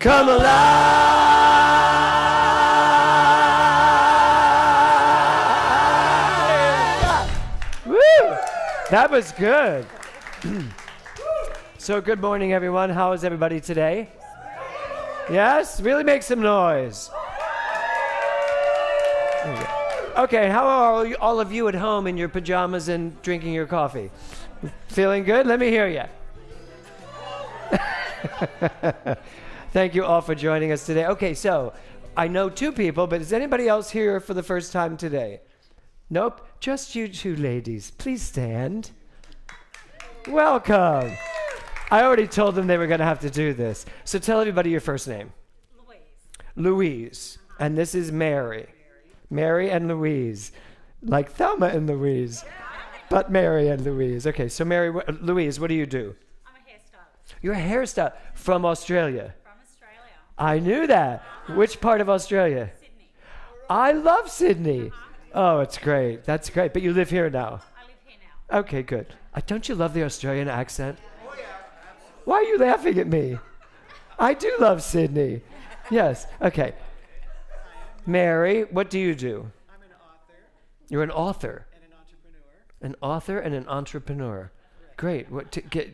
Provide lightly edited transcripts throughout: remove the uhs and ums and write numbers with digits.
come alive. Woo! That was good. So good morning, everyone. How is everybody today? Yes? Really make some noise. Okay, how are all of you at home in your pajamas and drinking your coffee? Feeling good? Let me hear you. Thank you all for joining us today. Okay, so I know two people, but is anybody else here for the first time today? Nope, just you two ladies. Please stand. Welcome. I already told them they were going to have to do this. So tell everybody your first name. Louise. And this is Mary. Mary and Louise. Like Thelma and Louise. But Mary and Louise. Okay, so Louise, what do you do? I'm a hairstylist. You're a hairstylist from Australia. From Australia. I knew that. Which part of Australia? Sydney. I love Sydney. Oh, it's great. That's great. But you live here now. I live here now. Okay, good. Don't you love the Australian accent? Oh, yeah. Why are you laughing at me? I do love Sydney. Yes. Okay. Mary, what do you do? I'm an author. You're an author. And an entrepreneur. An author and an entrepreneur. Great.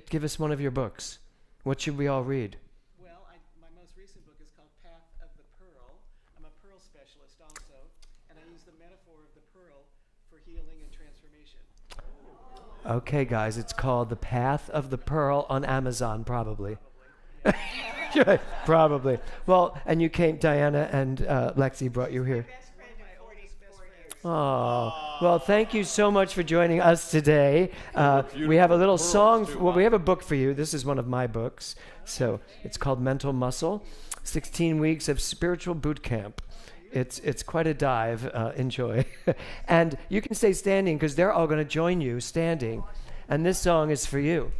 Give us one of your books. What should we all read? Well, my most recent book is called Path of the Pearl. I'm a pearl specialist also, and I use the metaphor of the pearl for healing and transformation. Okay, guys, it's called The Path of the Pearl on Amazon, probably. Probably. Well, and you came, Diana and Lexi brought you here. Oh, well, thank you so much for joining us today. We have a little song. We have a book for you. This is one of my books. So it's called Mental Muscle, 16 Weeks of Spiritual Boot Camp. It's quite a dive. Enjoy. And you can stay standing because they're all going to join you standing. And this song is for you.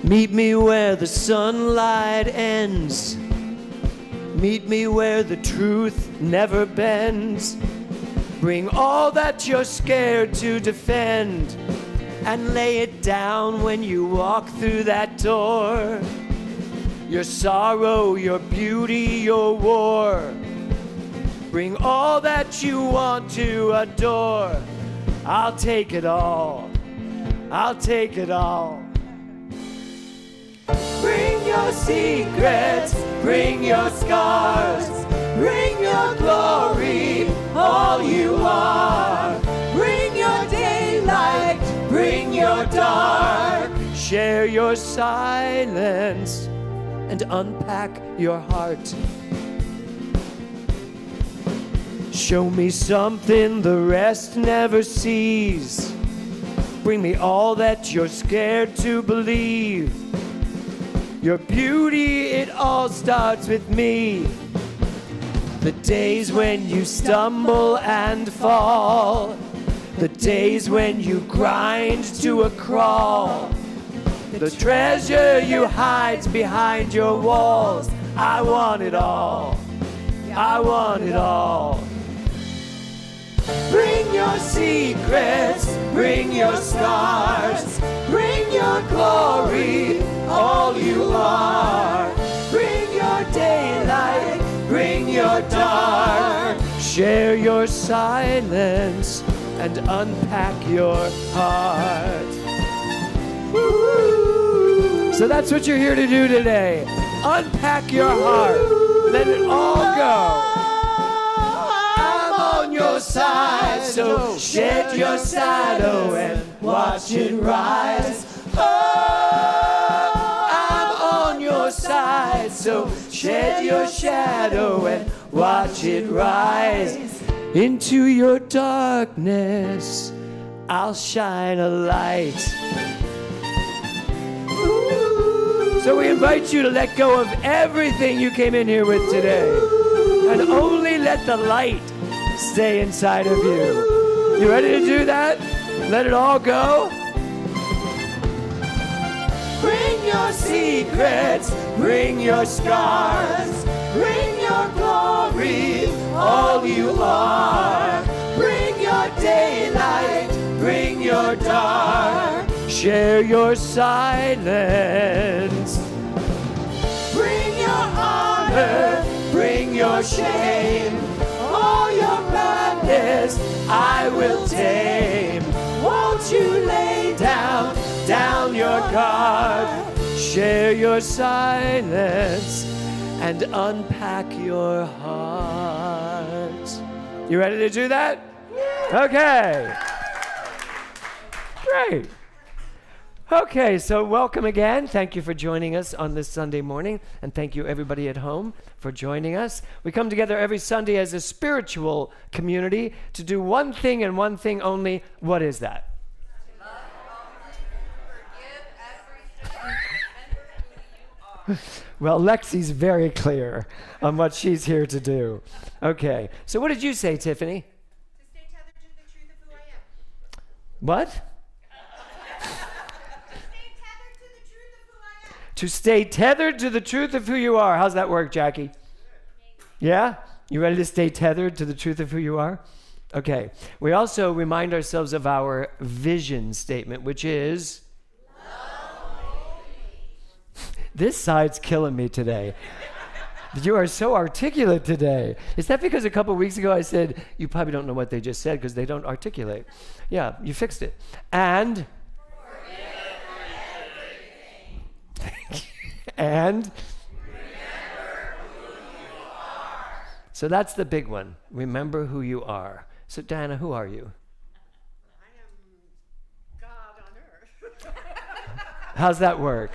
Meet me where the sunlight ends. Meet me where the truth never bends. Bring all that you're scared to defend and lay it down when you walk through that door. Your sorrow, your beauty, your war. Bring all that you want to adore. I'll take it all. I'll take it all. Bring your secrets, bring your scars, bring your glory, all you are. Bring your daylight, bring your dark. Share your silence and unpack your heart. Show me something the rest never sees. Bring me all that you're scared to believe. Your beauty, it all starts with me. The days when you stumble and fall. The days when you grind to a crawl. The treasure you hide behind your walls. I want it all. I want it all. Bring your secrets, bring your scars, bring your glory, all you are. Bring your daylight, bring your dark. Share your silence and unpack your heart. Woo-hoo. So that's what you're here to do today. Unpack your heart. Let it all go. I'm on your side, so shed your shadow and watch it rise. I'm on your side, so shed your shadow and watch it rise. Into your darkness, I'll shine a light. So we invite you to let go of everything you came in here with today and only let the light stay inside of you. You ready to do that? Let it all go? Bring your secrets, bring your scars, bring your glory, all you are. Bring your daylight, bring your dark. share your silence. Bring your honor, bring your shame, all your madness I will tame. Won't you lay down your guard, share your silence, and unpack your heart. You ready to do that? Okay. Great. Okay, so welcome again. Thank you for joining us on this Sunday morning, and thank you everybody at home for joining us. We come together every Sunday as a spiritual community to do one thing and one thing only. What is that? Well, Lexi's very clear on what she's here to do. Okay, so what did you say, Tiffany? To stay tethered to the truth of who I am. What? To stay tethered to the truth of who I am. To stay tethered to the truth of who you are. How's that work, Jackie? Yeah? You ready to stay tethered to the truth of who you are? Okay. We also remind ourselves of our vision statement, which is... This side's killing me today. You are so articulate today. Is that because a couple weeks ago I said, you probably don't know what they just said because they don't articulate? Yeah, you fixed it. And? And? Remember who you are. So that's the big one. Remember who you are. So Diana, who are you? I am God on earth. How's that work?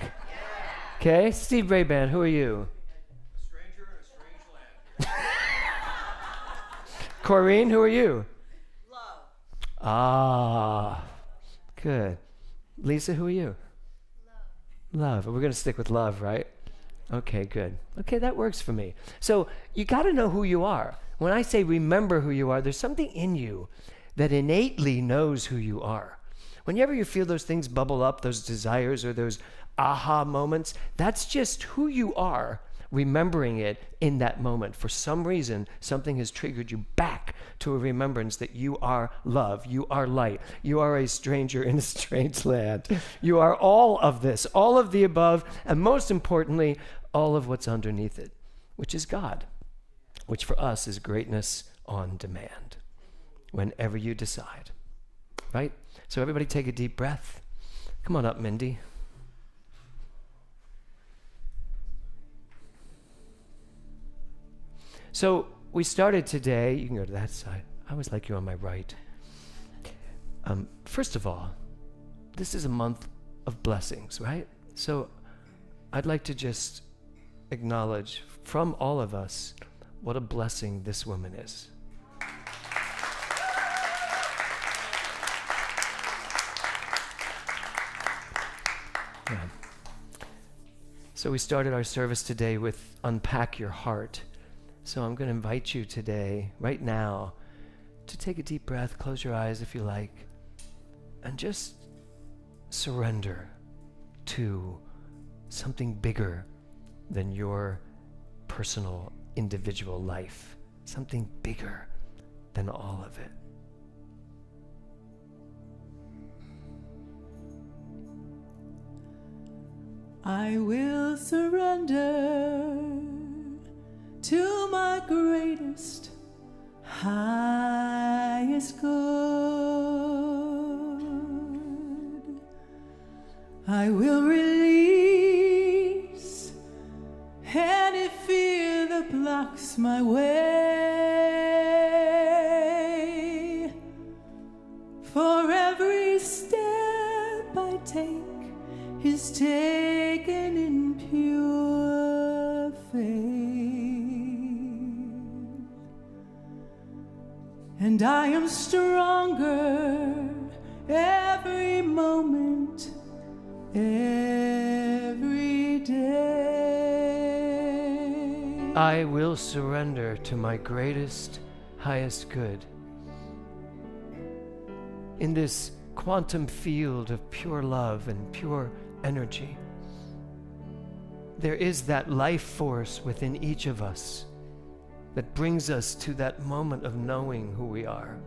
Okay, Steve Brayban, who are you? A stranger in a strange land. Corrine, who are you? Love. Ah, good. Lisa, who are you? Love. We're going to stick with love, right? Okay, good. Okay, that works for me. So you got to know who you are. When I say remember who you are, there's something in you that innately knows who you are. Whenever you feel those things bubble up, those desires or those aha moments, that's just who you are, remembering it in that moment. For some reason, something has triggered you back to a remembrance that you are love, you are light, you are a stranger in a strange land. You are all of this, all of the above, and most importantly, all of what's underneath it, which is God, which for us is greatness on demand, whenever you decide, right? So everybody take a deep breath. Come on up, Mindy. So we started today, you can go to that side. I always like you on my right. First of all, this is a month of blessings, right? So I'd like to just acknowledge from all of us what a blessing this woman is. Yeah. So we started our service today with Unpack Your Heart. So I'm going to invite you today, right now, to take a deep breath, close your eyes if you like, and just surrender to something bigger than your personal, individual life, something bigger than all of it. I will surrender to my greatest, highest good. I will release any fear that blocks my way. For every step I take is taken in pure faith, and I am stronger every moment, every day. I will surrender to my greatest, highest good. In this quantum field of pure love and pure energy, there is that life force within each of us that brings us to that moment of knowing who we are.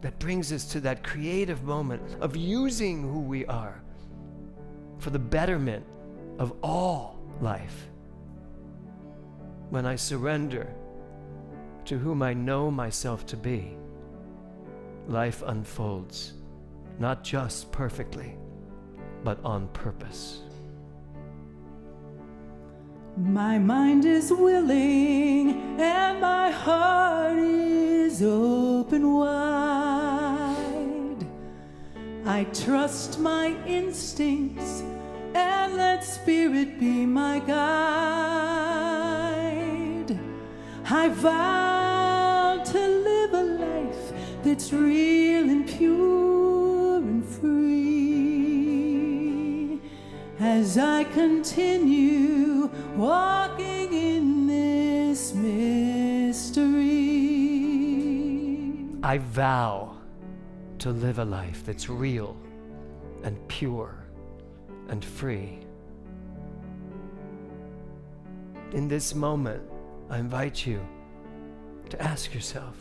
that brings us to that creative moment of using who we are for the betterment of all life. When I surrender to whom I know myself to be, life unfolds, not just perfectly, but on purpose. My mind is willing and my heart is open wide. I trust my instincts and let spirit be my guide. I vow to live a life that's real and pure and free as I continue walking in this mystery. I vow to live a life that's real and pure and free. In this moment, I invite you to ask yourself,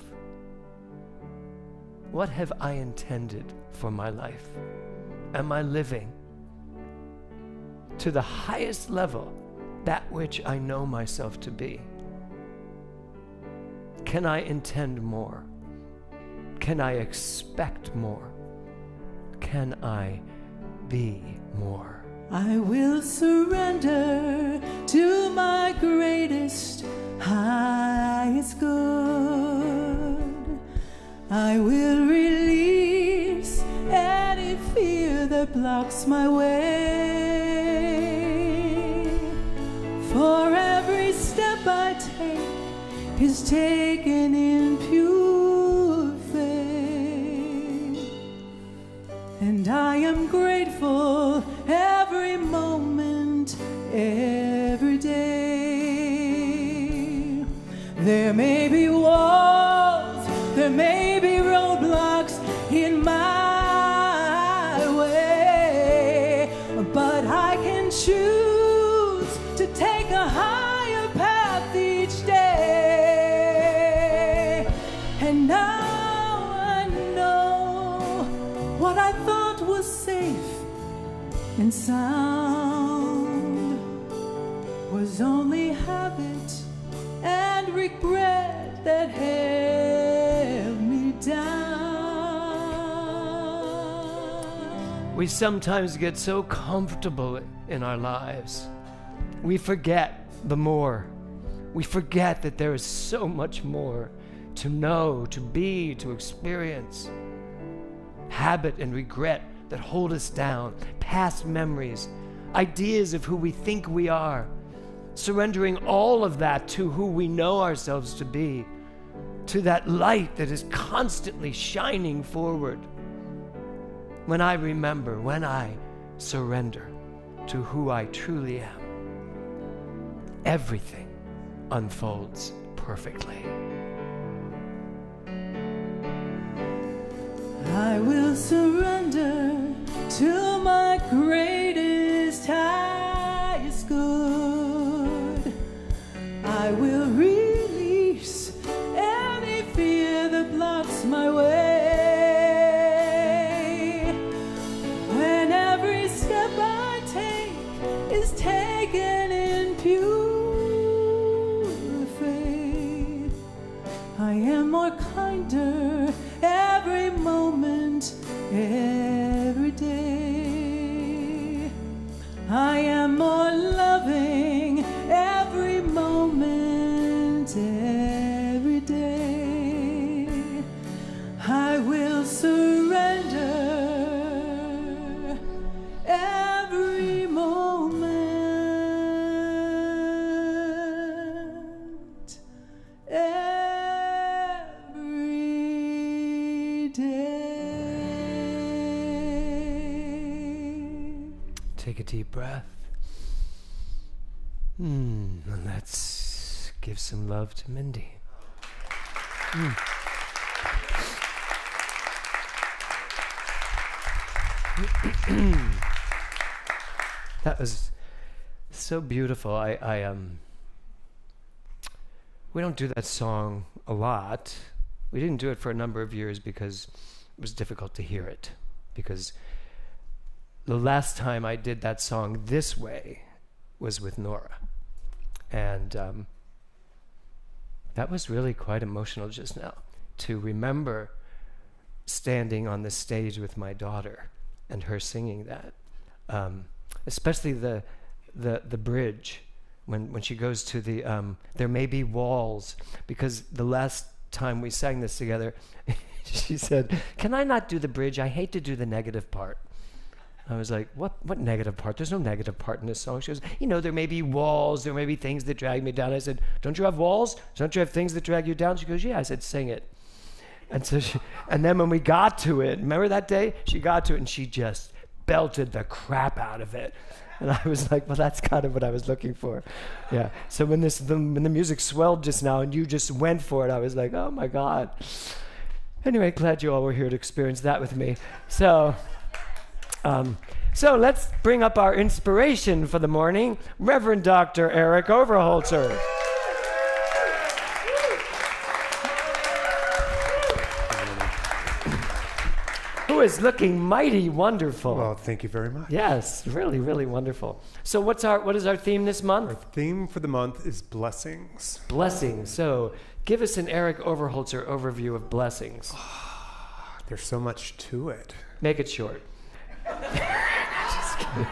what have I intended for my life? Am I living to the highest level that which I know myself to be? Can I intend more? Can I expect more? Can I be more? I will surrender to my greatest, highest good. I will release any fear that blocks my way. For every step I take is taken in pure faith. And I am grateful every moment, every day. There may be walls, there may be roadblocks in my way, but I can choose to take a higher path each day. And now I know what I thought was safe and sound was only habit and regret that held me down. We sometimes get so comfortable in our lives. We forget the more. We forget that there is so much more to know, to be, to experience. Habit and regret that hold us down, past memories, ideas of who we think we are, surrendering all of that to who we know ourselves to be, to that light that is constantly shining forward. When I remember, when I surrender to who I truly am, everything unfolds perfectly. I will surrender to my greatest, highest good. I will release any fear that blocks my way. When every step I take is taken in pure faith, I am more kinder every moment, every day. I am more loving every moment, every day. I will surrender every moment, every day. Take a deep breath. And let's give some love to Mindy. That was so beautiful. We don't do that song a lot. We didn't do it for a number of years because it was difficult to hear it. Because the last time I did that song this way was with Nora. And that was really quite emotional just now, to remember standing on the stage with my daughter and her singing that. Especially the bridge, when she goes to the, there may be walls, because the last time we sang this together, she said, "Can I not do the bridge? I hate to do the negative part." I was like, what negative part? There's no negative part in this song. She goes, there may be walls, there may be things that drag me down. I said, "Don't you have walls? Don't you have things that drag you down?" She goes, "Yeah." I said, "Sing it." And so and then when we got to it, remember that day? She got to it and she just belted the crap out of it. And I was like, well, that's kind of what I was looking for. Yeah. So when the music swelled just now and you just went for it, I was like, oh my God. Anyway, glad you all were here to experience that with me. So let's bring up our inspiration for the morning, Reverend Dr. Eric Overholzer. Who is looking mighty wonderful. Well, thank you very much. Yes, really, really wonderful. So what is our theme this month? Our theme for the month is blessings. Blessings. So give us an Eric Overholzer overview of blessings. There's so much to it. Make it short. Just kidding.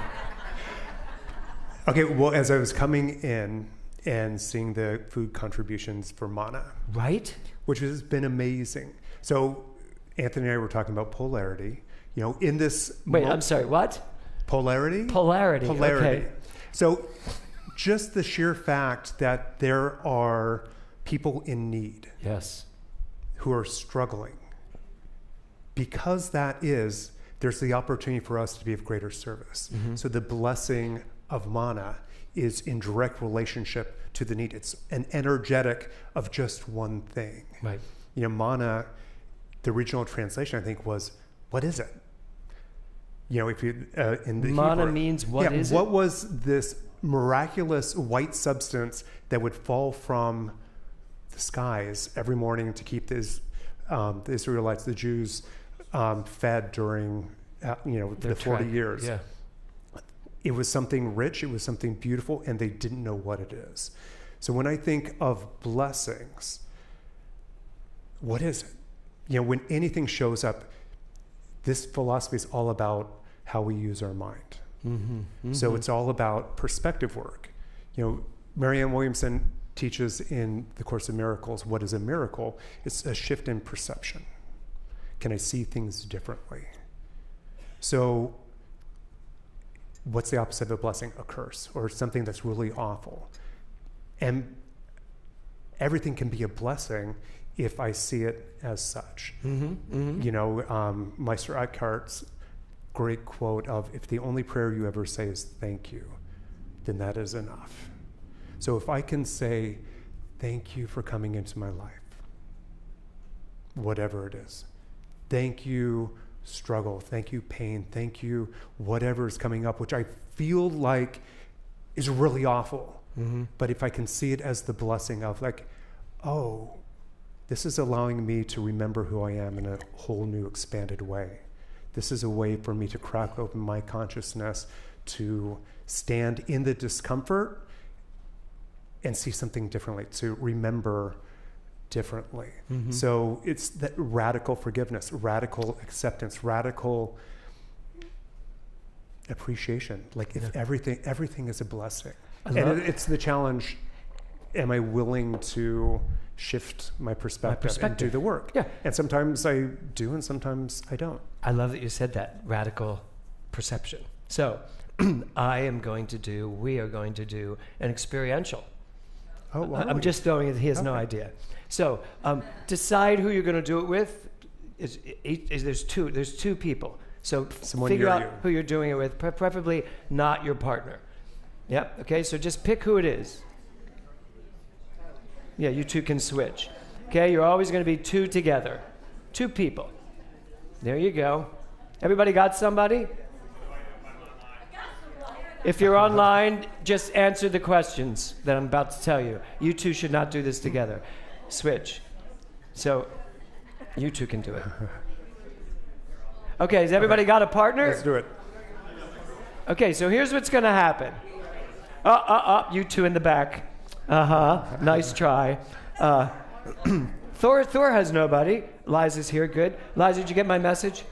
Okay, well, as I was coming in and seeing the food contributions for Mana, Right? which has been amazing. So Anthony and I were talking about polarity. In this... Wait, I'm sorry, what? Polarity? Polarity. Okay. So just the sheer fact that there are people in need Yes. who are struggling, because there's the opportunity for us to be of greater service. Mm-hmm. So the blessing of Mana is in direct relationship to the need. It's an energetic of just one thing. Right. Mana, the original translation, I think, was, what is it? If you, in the Mana Hebrew, means what is it? What was this miraculous white substance that would fall from the skies every morning to keep the Israelites, the Jews, fed during, the 40 years? Yeah. It was something rich, it was something beautiful, and they didn't know what it is. So when I think of blessings, what is it? When anything shows up, this philosophy is all about how we use our mind. Mm-hmm. Mm-hmm. So it's all about perspective work. Marianne Williamson teaches in the Course of Miracles, what is a miracle? It's a shift in perception. Can I see things differently? So what's the opposite of a blessing? A curse, or something that's really awful. And everything can be a blessing if I see it as such. Mm-hmm. Mm-hmm. Meister Eckhart's great quote of, if the only prayer you ever say is thank you, then that is enough. So if I can say, thank you for coming into my life, whatever it is, thank you struggle, thank you pain, thank you whatever is coming up, which I feel like is really awful. Mm-hmm. But if I can see it as the blessing of this is allowing me to remember who I am in a whole new expanded way. This is a way for me to crack open my consciousness, to stand in the discomfort and see something differently, to remember differently. Mm-hmm. So it's that radical forgiveness, radical acceptance, radical appreciation. Like if everything is a blessing. It's the challenge. Am I willing to shift my perspective and do the work? Yeah. And sometimes I do and sometimes I don't. I love that you said that, radical perception. So we are going to do an experiential. Oh, wow. I'm just throwing it, he has no idea. So decide who you're going to do it with. There's two people. So Someone figure near out you. who you're doing it with, preferably not your partner. Yep, okay, so just pick who it is. Yeah, you two can switch. Okay, you're always going to be two together. Two people. There you go. Everybody got somebody? If you're online, just answer the questions that I'm about to tell you. You two should not do this together. Switch. So, You two can do it. Okay, has everybody got a partner? Let's do it. Okay, so here's what's going to happen. You two in the back. Nice try. Thor has nobody. Liza's here, good. Liza, did you get my message?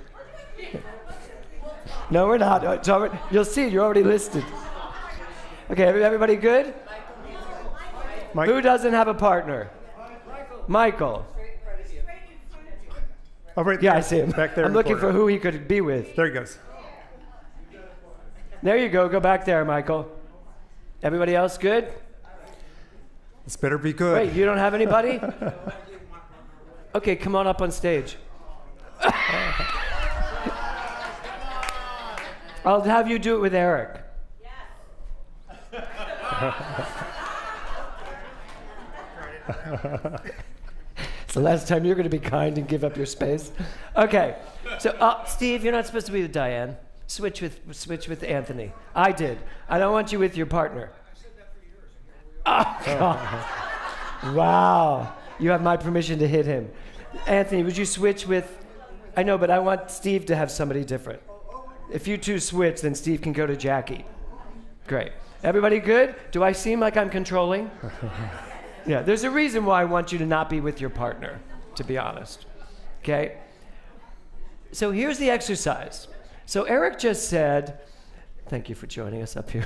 No, we're not. You'll see, you're already listed. Okay, everybody good? Mike. Who doesn't have a partner? Michael. Oh, right Yeah, there. I see him. Back there. I'm in the looking for corner. who he could be with. There he goes. There you go. Go back there, Michael. Everybody else good? This better be good. Wait, you don't have anybody? Okay, come on up on stage. I'll have you do it with Eric. It's the last time you're going to be kind and give up your space. Okay, so Steve, you're not supposed to be with Diane. Switch with Anthony. I did. I don't want you with your partner. Oh, God. Wow. You have my permission to hit him. Anthony, would you switch with... I know, but I want Steve to have somebody different. If you two switch, then Steve can go to Jackie. Great. Everybody good? Do I seem like I'm controlling? Yeah, there's a reason why I want you to not be with your partner, to be honest. Okay? So here's the exercise. So Eric just said... Thank you for joining us up here.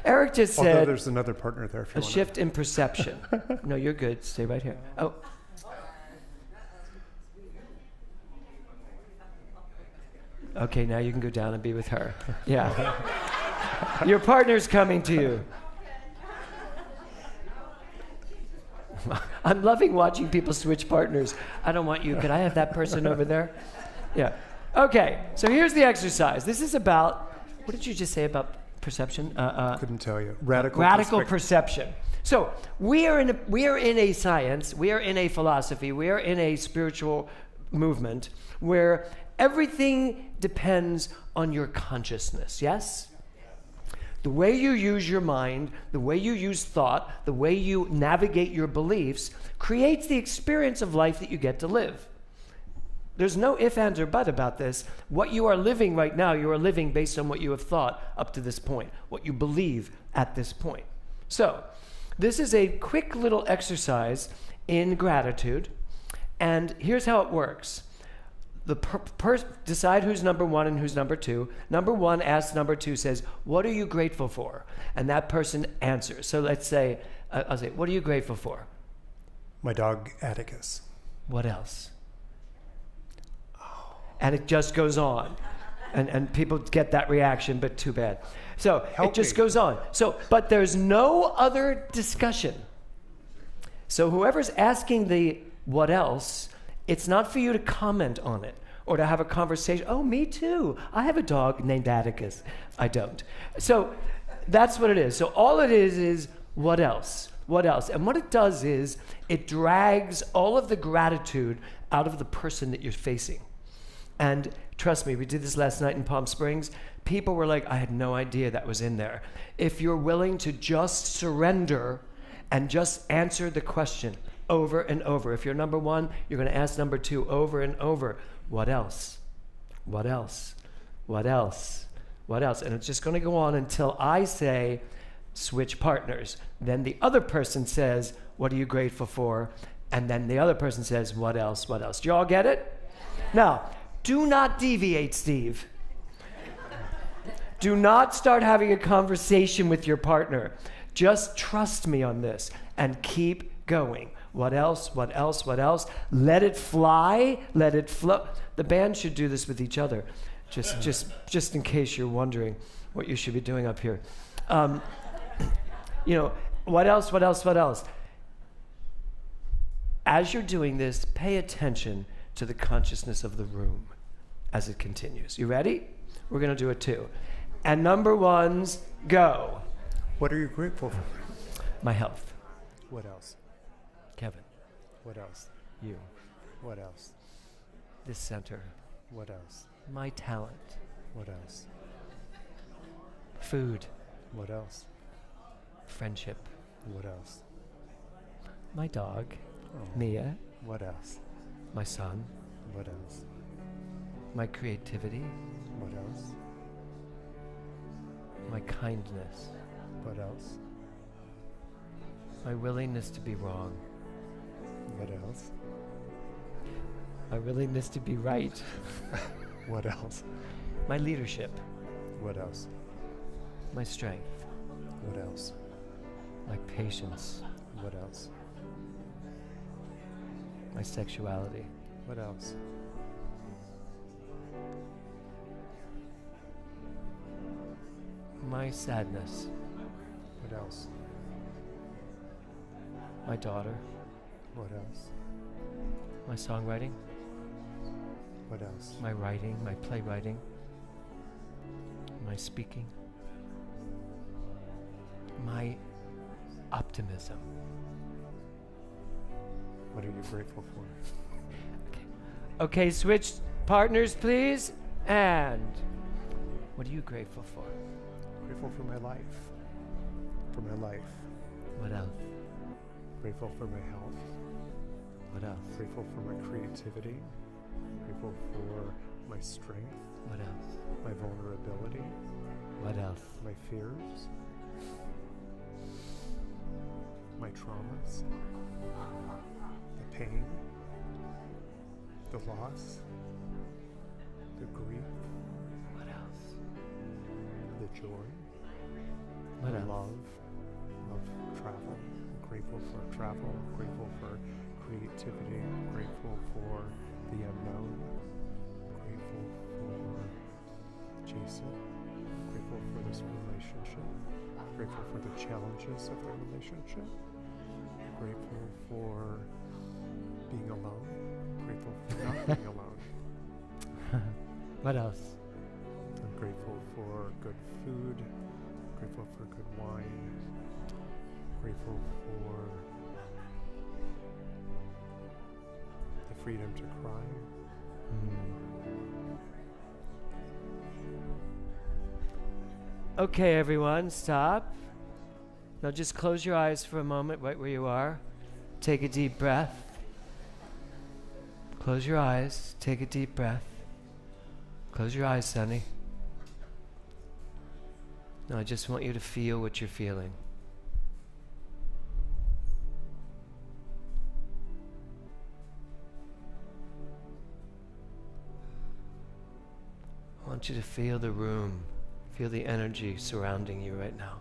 Eric just Although said... there's another partner there if you A want. shift in perception. No, you're good. Stay right here. Oh. Okay, now you can go down and be with her. Yeah. Your partner's coming to you. I'm loving watching people switch partners. I don't want you. Could I have that person over there? Yeah. Okay, so here's the exercise. This is about, what did you just say about perception? Couldn't tell you. Radical Perception. So we are in a science, we are in a philosophy, we are in a spiritual movement where everything depends on your consciousness, yes? The way you use your mind, the way you use thought, the way you navigate your beliefs creates the experience of life that you get to live. There's no if, ands, or but about this. What you are living right now, you are living based on what you have thought up to this point, what you believe at this point. So, this is a quick little exercise in gratitude, and here's how it works. Decide who's number one and who's number two. Number one asks number two, says, what are you grateful for? And that person answers. So let's say, I'll say, what are you grateful for? My dog, Atticus. What else? And it just goes on. And people get that reaction, but too bad. So it just goes on. So, but there's no other discussion. So whoever's asking the what else, it's not for you to comment on it or to have a conversation. Oh, me too. I have a dog named Atticus. I don't. So that's what it is. So all it is what else? What else? And what it does is it drags all of the gratitude out of the person that you're facing. And trust me, we did this last night in Palm Springs. People were like, I had no idea that was in there. If you're willing to just surrender and just answer the question over and over. If you're number one, you're going to ask number two over and over. What else? What else? What else? What else? And it's just going to go on until I say, switch partners. Then the other person says, what are you grateful for? And then the other person says, what else? What else? Do you all get it? Now, do not deviate, Steve. Do not start having a conversation with your partner. Just trust me on this and keep going. What else? What else? What else? Let it fly. Let it flow. The band should do this with each other, just in case you're wondering what you should be doing up here. What else? What else? What else? As you're doing this, pay attention to the consciousness of the room as it continues. You ready? We're going to do it too. And number ones, go. What are you grateful for? My health. What else? Kevin. What else? You. What else? This center. What else? My talent. What else? Food. What else? Friendship. What else? My dog. Oh. Mia. What else? My son. What else? My creativity. What else? My kindness. What else? My willingness to be wrong. What else? My willingness to be right. What else? My leadership. What else? My strength. What else? My patience. What else? My sexuality. What else? My sadness. What else? My daughter. What else? My songwriting. What else? My writing. My playwriting. My speaking. My optimism. What are you grateful for? Okay, switch partners, please. And what are you grateful for? Grateful for my life. For my life. What else? Grateful for my health. What else? Grateful for my creativity. Grateful for my strength. What else? My vulnerability. What else? My fears. My traumas. The pain. The loss. The grief. What else? The joy. What the else? love of travel. I'm grateful for travel. Grateful for creativity. Grateful for the unknown. Grateful for Jason. Grateful for this relationship. Grateful for the challenges of the relationship. Grateful for being alone. Grateful for not being alone. What else? I'm grateful for good food. Grateful for good wine. Grateful for the freedom to cry. Okay, everyone, stop. Now just close your eyes for a moment right where you are. Take a deep breath. Close your eyes. Take a deep breath. Close your eyes, Sonny. Now I just want you to feel what you're feeling. I want you to feel the room. Feel the energy surrounding you right now.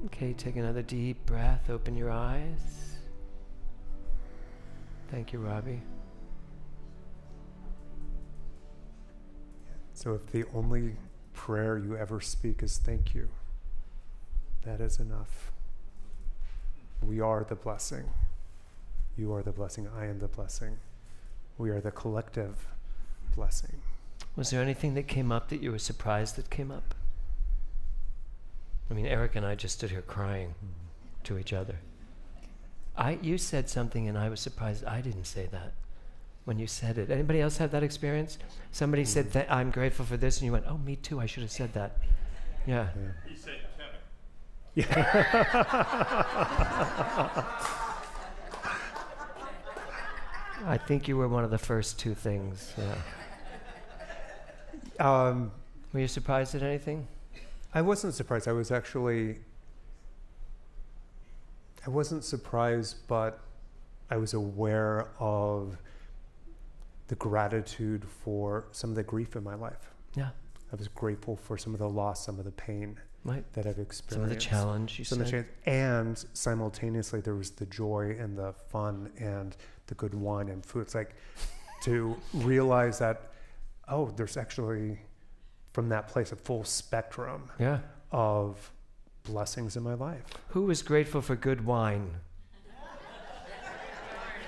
Okay, take another deep breath. Open your eyes. Thank you, Robbie. So if the only prayer you ever speak is thank you, that is enough. We are the blessing. You are the blessing. I am the blessing. We are the collective blessing. Was there anything that came up that you were surprised that came up? I mean, Eric and I just stood here crying to each other. You said something and I was surprised I didn't say that when you said it. Anybody else have that experience? Somebody said, I'm grateful for this, and you went, oh, me too, I should have said that. Yeah. He said Kevin. I think you were one of the first two things. Yeah. Were you surprised at anything? I wasn't surprised. I wasn't surprised, but I was aware of the gratitude for some of the grief in my life. Yeah. I was grateful for some of the loss, some of the pain that I've experienced. Some of the challenge, you said. And simultaneously, there was the joy and the fun and the good wine and food. It's like to realize that, oh, there's actually, from that place, a full spectrum of blessings in my life. Who was grateful for good wine?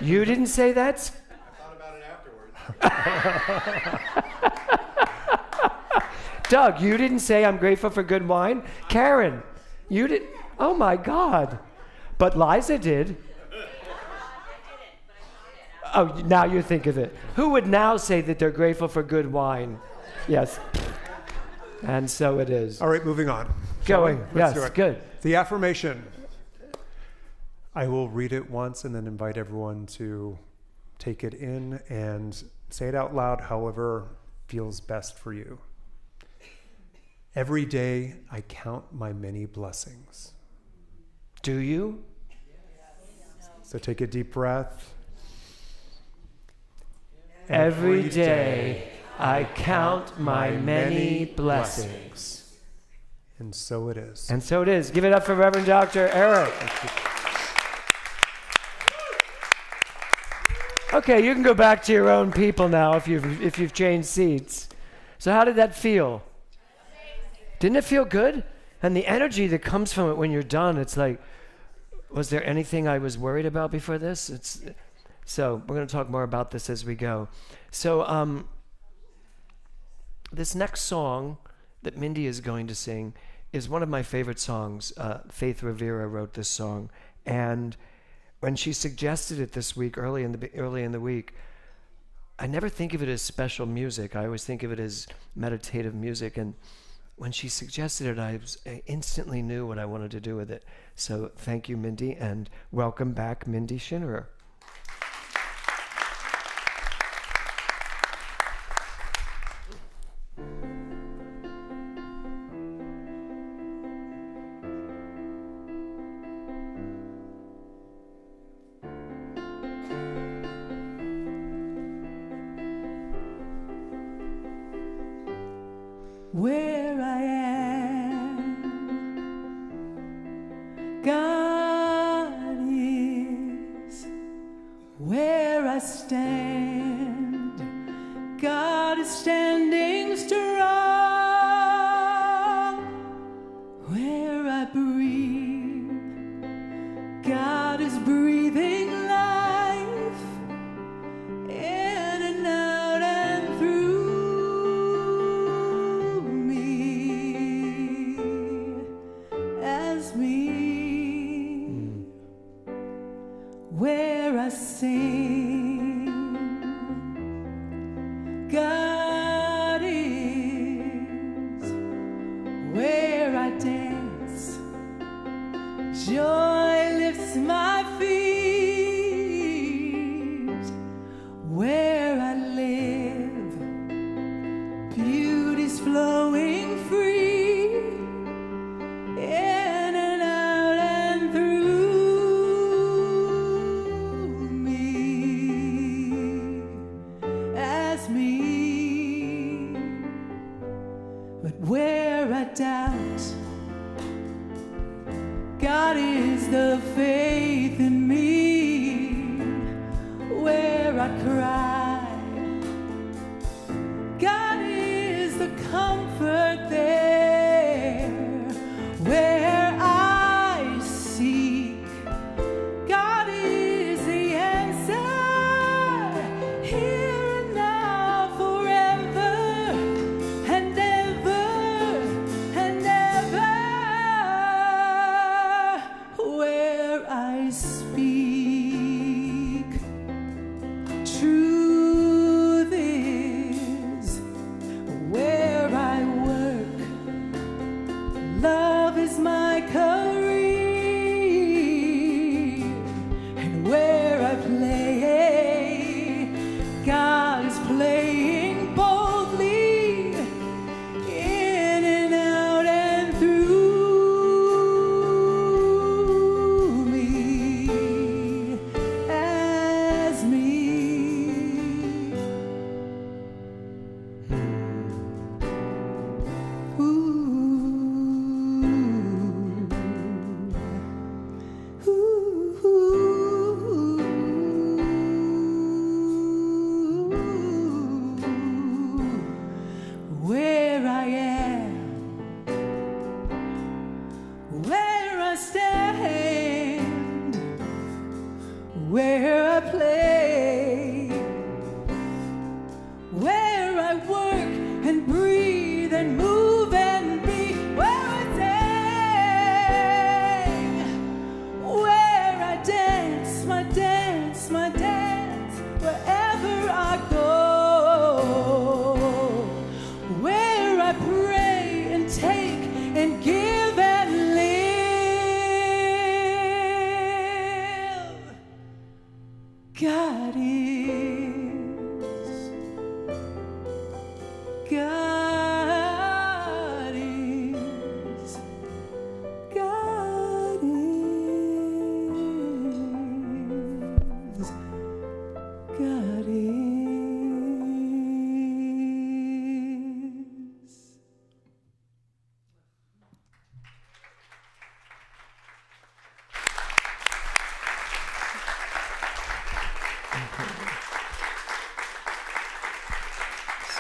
You didn't say that? I thought about it afterwards. Doug, you didn't say I'm grateful for good wine? Karen, you did. Oh my God. But Liza did. Oh, now you think of it. Who would now say that they're grateful for good wine? Yes. And so it is. All right, moving on. going. Let's do Yes, it. good. The affirmation. I will read it once and then invite everyone to take it in and say it out loud, however feels best for you. Every day I count my many blessings. Do you? So take a deep breath. Every day I count my many blessings. And so it is. And so it is. Give it up for Reverend Dr. Eric. Okay, you can go back to your own people now if you've changed seats. So how did that feel? Didn't it feel good? And the energy that comes from it when you're done, it's like, was there anything I was worried about before this? So we're going to talk more about this as we go. So this next song that Mindy is going to sing is one of my favorite songs. Faith Rivera wrote this song, and when she suggested it this week, early in the week, I never think of it as special music. I always think of it as meditative music. And when she suggested it, I instantly knew what I wanted to do with it. So thank you, Mindy, and welcome back, Mindy Schinnerer. Where I am, God is. Where I stand, God is standing strong. Where I breathe, God is breathing life in and out and through me. Where I sing, God is. Where I dance, joy lifts my feet. Where I live, beauty's flowing free. Doubt, God is the faith in me. Where I cry, God is the comfort there. Where I seek, God is the answer. Here and now, forever and ever. Where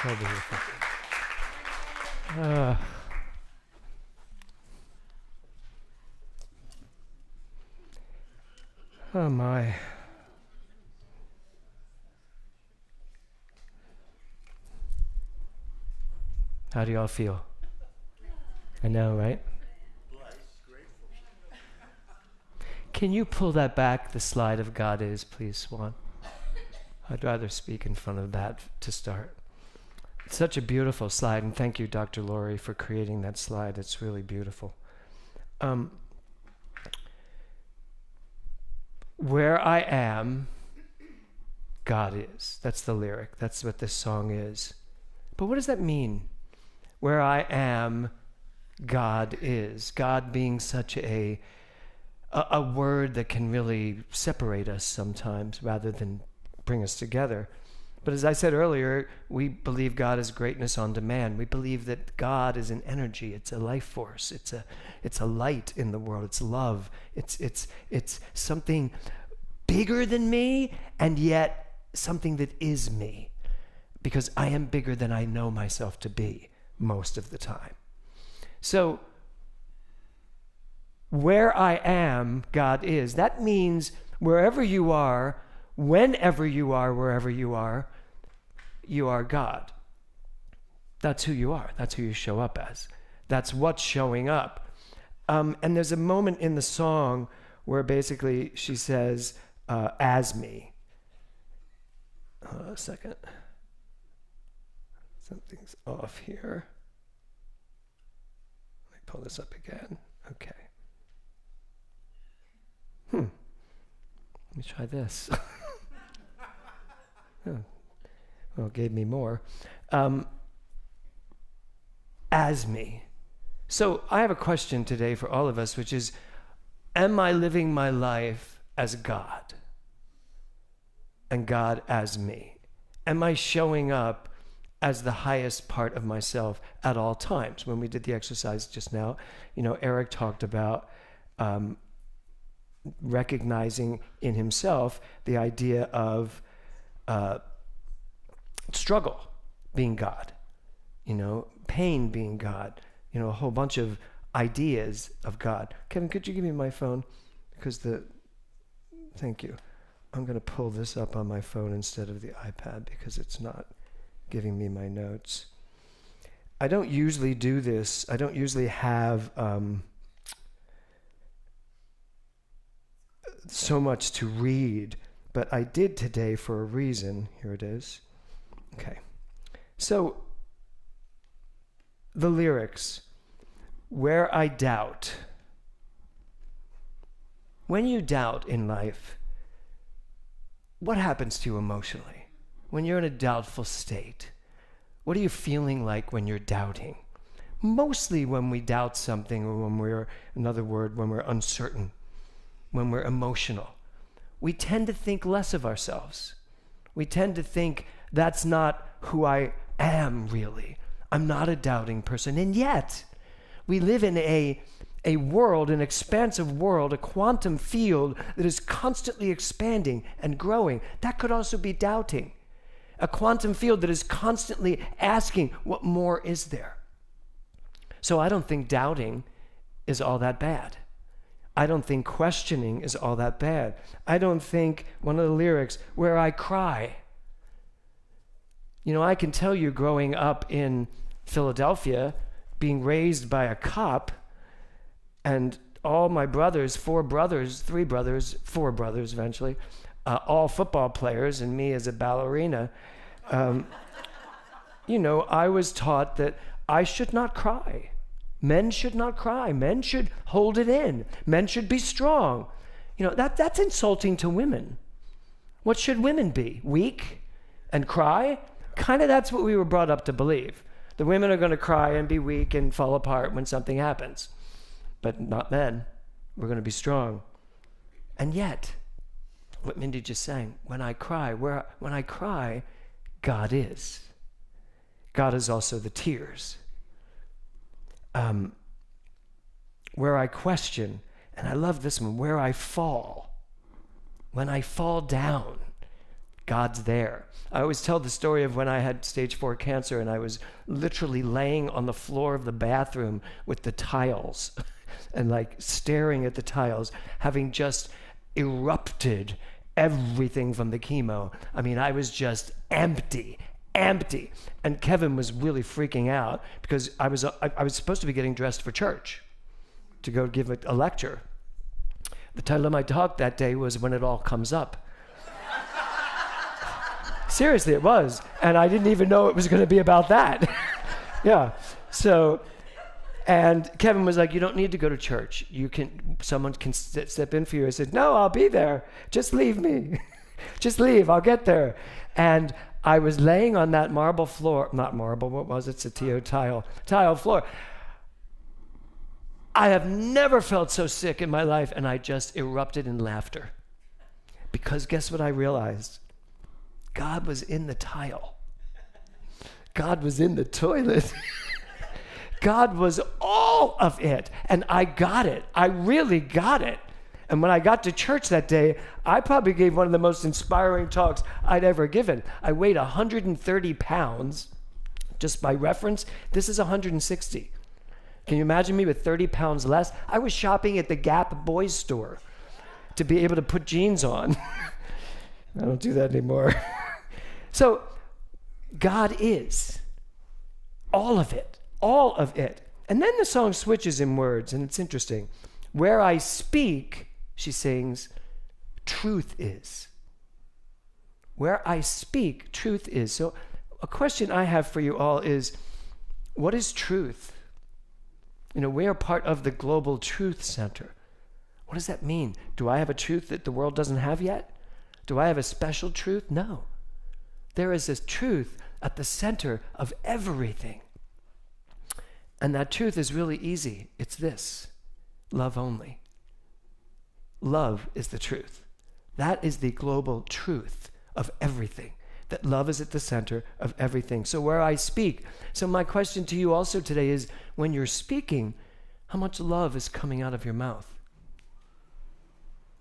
So beautiful. Oh my. How do y'all feel? I know, right? Can you pull that back, the slide of God is, please, Swan? I'd rather speak in front of that to start. It's such a beautiful slide, and thank you, Dr. Laurie, for creating that slide. It's really beautiful. Where I am, God is. That's the lyric. That's what this song is. But what does that mean? Where I am, God is. God being such a word that can really separate us sometimes rather than bring us together. But as I said earlier, we believe God is greatness on demand. We believe that God is an energy. It's a life force. It's a light in the world. It's love. It's something bigger than me, and yet something that is me, because I am bigger than I know myself to be most of the time. So where I am, God is. That means wherever you are, whenever you are, wherever you are God. That's who you are. That's who you show up as. That's what's showing up. And there's a moment in the song where basically she says, as me. A second. Something's off here. Let me pull this up again. Okay. Let me try this. Well, it gave me more. As me. So I have a question today for all of us, which is, am I living my life as God? And God as me? Am I showing up as the highest part of myself at all times? When we did the exercise just now, Eric talked about recognizing in himself the idea of struggle being God, pain being God, a whole bunch of ideas of God. Kevin, could you give me my phone? Because thank you. I'm going to pull this up on my phone instead of the iPad because it's not giving me my notes. I don't usually do this. I don't usually have so much to read, but I did today for a reason. Here it is. Okay. So, the lyrics, where I doubt. When you doubt in life, what happens to you emotionally? When you're in a doubtful state, what are you feeling like when you're doubting? Mostly when we doubt something, or when we're uncertain, when we're emotional, we tend to think less of ourselves. We tend to think, that's not who I am really. I'm not a doubting person. And yet, we live in a world, an expansive world, a quantum field that is constantly expanding and growing. That could also be doubting. A quantum field that is constantly asking, what more is there? So I don't think doubting is all that bad. I don't think questioning is all that bad. I don't think, one of the lyrics, where I cry. I can tell you, growing up in Philadelphia, being raised by a cop, and all my brothers, four brothers eventually, all football players, and me as a ballerina, I was taught that I should not cry. Men should not cry. Men should hold it in. Men should be strong. That's insulting to women. What should women be? Weak and cry? Kind of that's what we were brought up to believe. The women are going to cry and be weak and fall apart when something happens. But not men. We're going to be strong. And yet, what Mindy just sang, when I cry, God is. God is also the tears. Where I question, and I love this one, where I fall. When I fall down, God's there. I always tell the story of when I had stage 4 cancer and I was literally laying on the floor of the bathroom with the tiles and like staring at the tiles, having just erupted everything from the chemo. I mean, I was just empty. And Kevin was really freaking out because I was supposed to be getting dressed for church to go give a lecture. The title of my talk that day was When It All Comes Up. Seriously, it was. And I didn't even know it was going to be about that. Yeah. So, and Kevin was like, you don't need to go to church. Someone can step in for you. I said, no, I'll be there. Just leave me. Just leave. I'll get there. And I was laying on that marble floor, not marble, what was it? Satio tile floor. I have never felt so sick in my life, and I just erupted in laughter. Because guess what I realized? God was in the tile. God was in the toilet. God was all of it. And I got it. I really got it. And when I got to church that day, I probably gave one of the most inspiring talks I'd ever given. I weighed 130 pounds. Just by reference, this is 160. Can you imagine me with 30 pounds less? I was shopping at the Gap boys store to be able to put jeans on. I don't do that anymore. So God is all of it, all of it. And then the song switches in words, and it's interesting. Where I speak, she sings, truth is. Where I speak, truth is. So a question I have for you all is, what is truth? You know, we are part of the Global Truth Center. What does that mean? Do I have a truth that the world doesn't have yet? Do I have a special truth? No. There is this truth at the center of everything. And that truth is really easy. It's this: love only. Love is the truth. That is the global truth of everything. That love is at the center of everything. So where I speak. So my question to you also today is, when you're speaking, how much love is coming out of your mouth?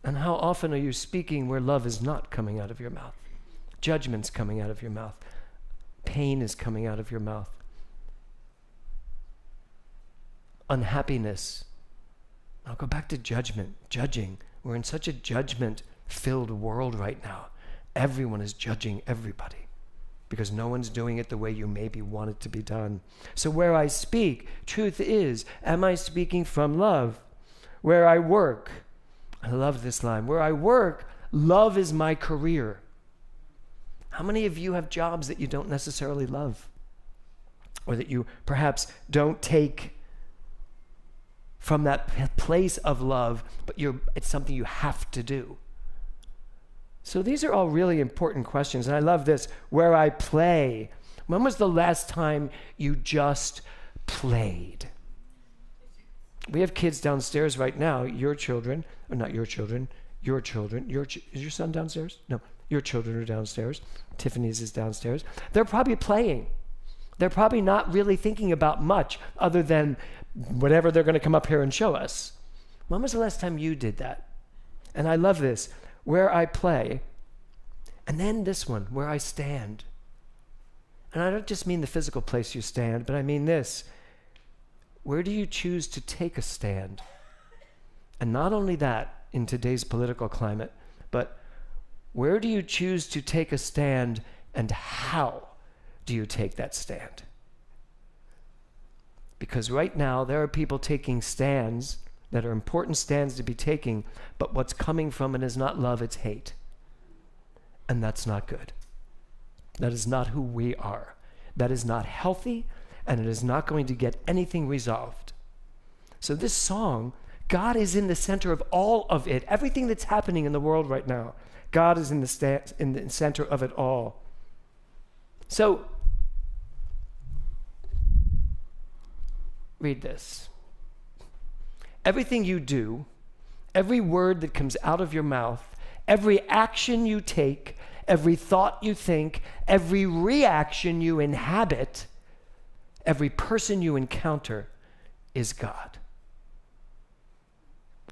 And how often are you speaking where love is not coming out of your mouth? Judgment's coming out of your mouth. Pain is coming out of your mouth. Unhappiness. I'll go back to judgment, judging. We're in such a judgment-filled world right now. Everyone is judging everybody because no one's doing it the way you maybe want it to be done. So where I speak, truth is, am I speaking from love? Where I work, I love this line, where I work, love is my career. How many of you have jobs that you don't necessarily love? Or that you perhaps don't take from that place of love, but it's something you have to do? So these are all really important questions. And I love this, where I play. When was the last time you just played? We have kids downstairs right now, your children, or not your children, your children. Is your son downstairs? No, your children are downstairs. Tiffany's is downstairs. They're probably playing. They're probably not really thinking about much other than whatever they're going to come up here and show us. When was the last time you did that? And I love this, where I play. And then this one, where I stand. And I don't just mean the physical place you stand, but I mean this. Where do you choose to take a stand? And not only that, in today's political climate, but where do you choose to take a stand, and how do you take that stand? Because right now, there are people taking stands that are important stands to be taking, but what's coming from it is not love, it's hate. And that's not good. That is not who we are. That is not healthy, and it is not going to get anything resolved. So this song, God is in the center of all of it. Everything that's happening in the world right now, God is in the center of it all. So, read this. Everything you do, every word that comes out of your mouth, every action you take, every thought you think, every reaction you inhabit, every person you encounter is God.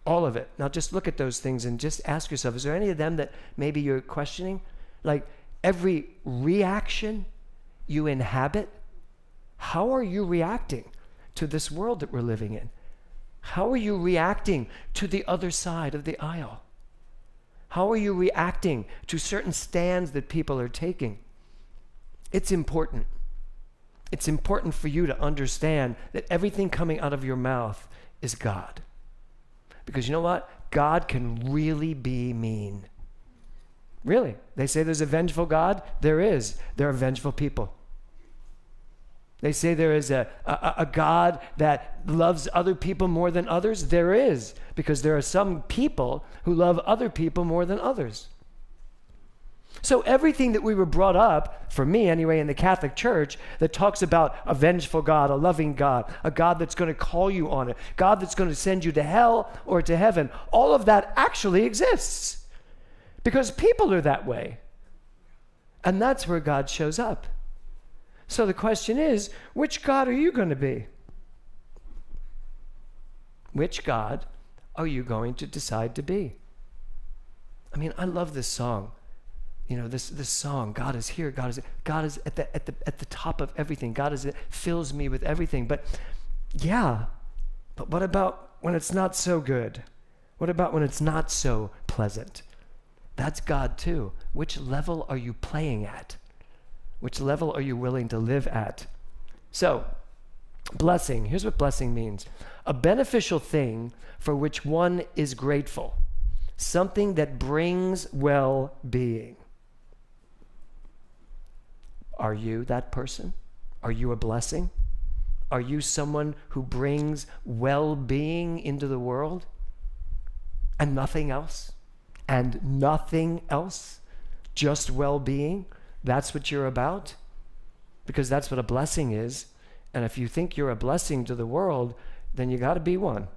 All of it. Now just look at those things and just ask yourself, is there any of them that maybe you're questioning? Like, every reaction you inhabit, how are you reacting to this world that we're living in? How are you reacting to the other side of the aisle? How are you reacting to certain stands that people are taking? It's important. It's important for you to understand that everything coming out of your mouth is God. Because you know what? God can really be mean. Really. They say there's a vengeful God. There is. There are vengeful people. They say there is a God that loves other people more than others. There is. Because there are some people who love other people more than others. So everything that we were brought up, for me anyway, in the Catholic Church, that talks about a vengeful God, a loving God, a God that's going to call you on it, God that's going to send you to hell or to heaven, all of that actually exists. Because people are that way. And that's where God shows up. So the question is, which God are you going to be? Which God are you going to decide to be? I mean, I love this song. You know, this song, God is here, God is at the top of everything. God fills me with everything. But yeah, but what about when it's not so good? What about when it's not so pleasant? That's God too. Which level are you playing at? Which level are you willing to live at? So, blessing, here's what blessing means. A beneficial thing for which one is grateful. Something that brings well-being. Are you that person? Are you a blessing? Are you someone who brings well-being into the world? And nothing else? And nothing else? Just well-being? That's what you're about? Because that's what a blessing is. And if you think you're a blessing to the world, then you got to be one.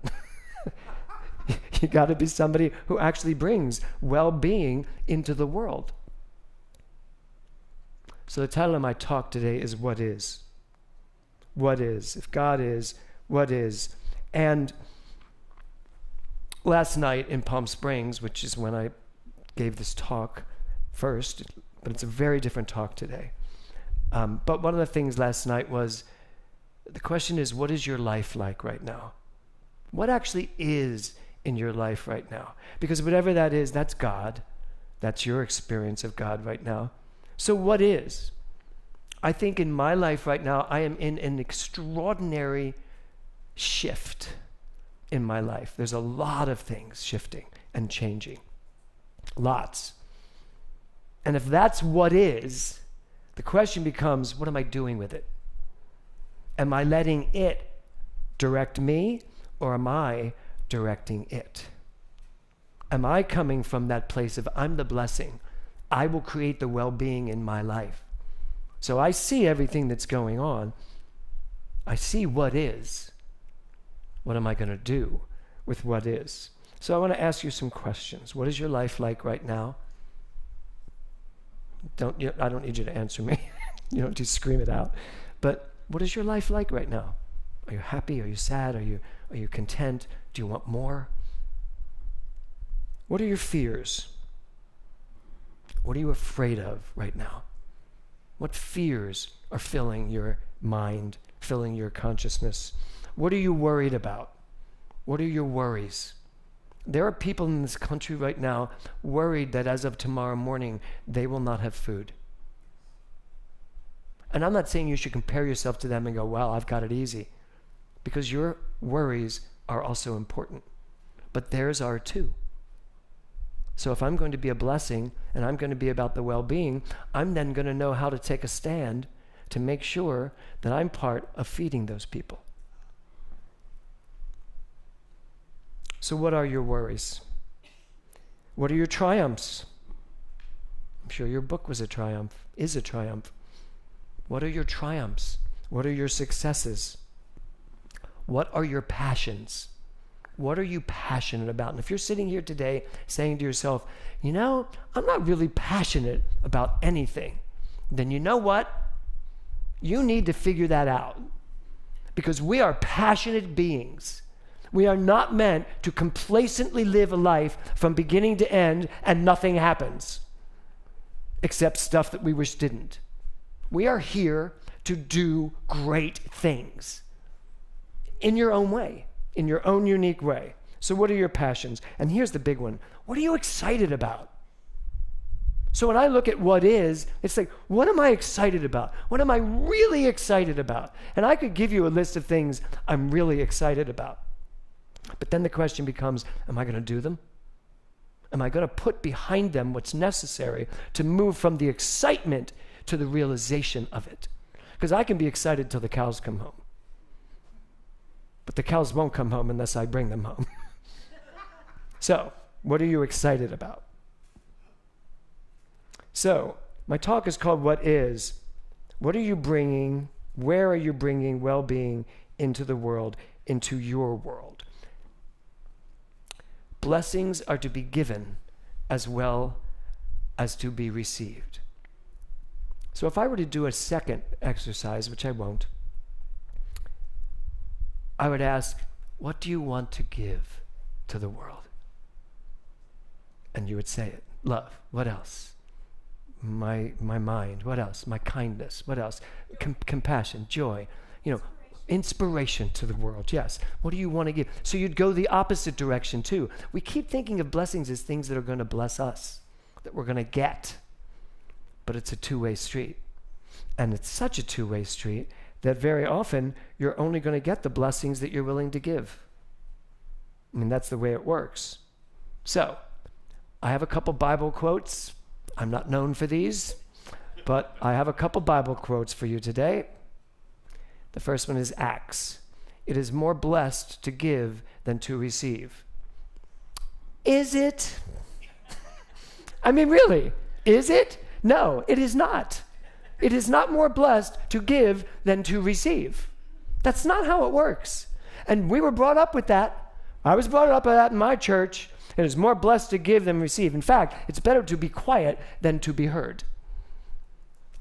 You got to be somebody who actually brings well-being into the world. So the title of my talk today is What Is? What is? If God is, what is? And last night in Palm Springs, which is when I gave this talk first, but it's a very different talk today. But one of the things last night was, the question is, what is your life like right now? What actually is in your life right now? Because whatever that is, that's God. That's your experience of God right now. So what is? I think in my life right now, I am in an extraordinary shift in my life. There's a lot of things shifting and changing. Lots. And if that's what is, the question becomes, what am I doing with it? Am I letting it direct me, or am I directing it? Am I coming from that place of, I'm the blessing, I will create the well-being in my life? So I see everything that's going on. I see what is. What am I going to do with what is? So I want to ask you some questions. What is your life like right now? I don't need you to answer me. You don't need to scream it out. But what is your life like right now? Are you happy? Are you sad? Are you content? Do you want more? What are your fears? What are you afraid of right now? What fears are filling your mind, filling your consciousness? What are you worried about? What are your worries? There are people in this country right now worried that as of tomorrow morning, they will not have food. And I'm not saying you should compare yourself to them and go, well, I've got it easy. Because your worries are also important. But theirs are too. So if I'm going to be a blessing and I'm going to be about the well-being, I'm then going to know how to take a stand to make sure that I'm part of feeding those people. So what are your worries? What are your triumphs? I'm sure your book was a triumph, is a triumph. What are your triumphs? What are your successes? What are your passions? What are you passionate about? And if you're sitting here today saying to yourself, you know, I'm not really passionate about anything, then you know what? You need to figure that out. Because we are passionate beings. We are not meant to complacently live a life from beginning to end and nothing happens. except stuff that we wish didn't. We are here to do great things in your own way, in your own unique way. So what are your passions? And here's the big one. What are you excited about? So when I look at what is, it's like, what am I excited about? What am I really excited about? And I could give you a list of things I'm really excited about. But then the question becomes, am I going to do them? Am I going to put behind them what's necessary to move from the excitement to the realization of it? Because I can be excited till the cows come home. But the cows won't come home unless I bring them home. So, what are you excited about? So, my talk is called What Is? What are you bringing? Where are you bringing well-being into the world, into your world? Blessings are to be given as well as to be received. So if I were to do a second exercise, which I won't, I would ask, what do you want to give to the world? And you would say it. Love. What else? My mind. What else? My kindness. What else? Compassion, joy. Inspiration to the world. Yes. What do you want to give? So you'd go the opposite direction too. We keep thinking of blessings as things that are going to bless us, that we're going to get. But it's a two-way street. And it's such a two-way street that very often you're only going to get the blessings that you're willing to give. I mean, that's the way it works. So, I have a couple Bible quotes. I'm not known for these, but I have a couple Bible quotes for you today. The first one is Acts. It is more blessed to give than to receive. Is it? I mean, really, is it? No, it is not. It is not more blessed to give than to receive. That's not how it works. And we were brought up with that. I was brought up with that in my church. It is more blessed to give than receive. In fact, it's better to be quiet than to be heard.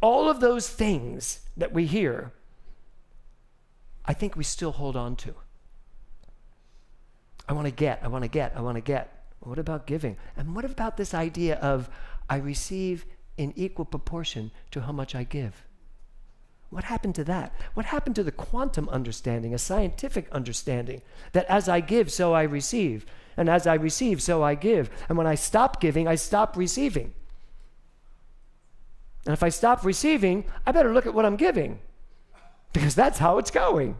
All of those things that we hear, I think we still hold on to. I want to get, I want to get, I want to get. What about giving? And what about this idea of I receive in equal proportion to how much I give? What happened to that? What happened to the quantum understanding, a scientific understanding, that as I give, so I receive, and as I receive, so I give, and when I stop giving, I stop receiving. And if I stop receiving, I better look at what I'm giving, because that's how it's going.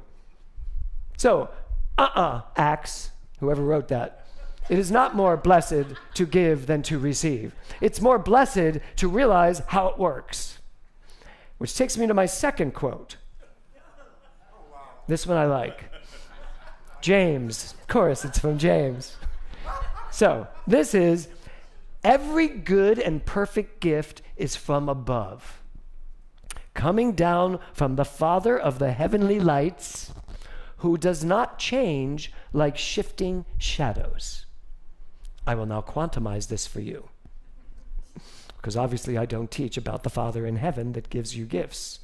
So, Acts, whoever wrote that, it is not more blessed to give than to receive. It's more blessed to realize how it works. Which takes me to my second quote. This one I like. James. Of course, it's from James. So, this is, every good and perfect gift is from above, coming down from the Father of the heavenly lights, who does not change like shifting shadows. I will now quantumize this for you, because obviously I don't teach about the Father in heaven that gives you gifts.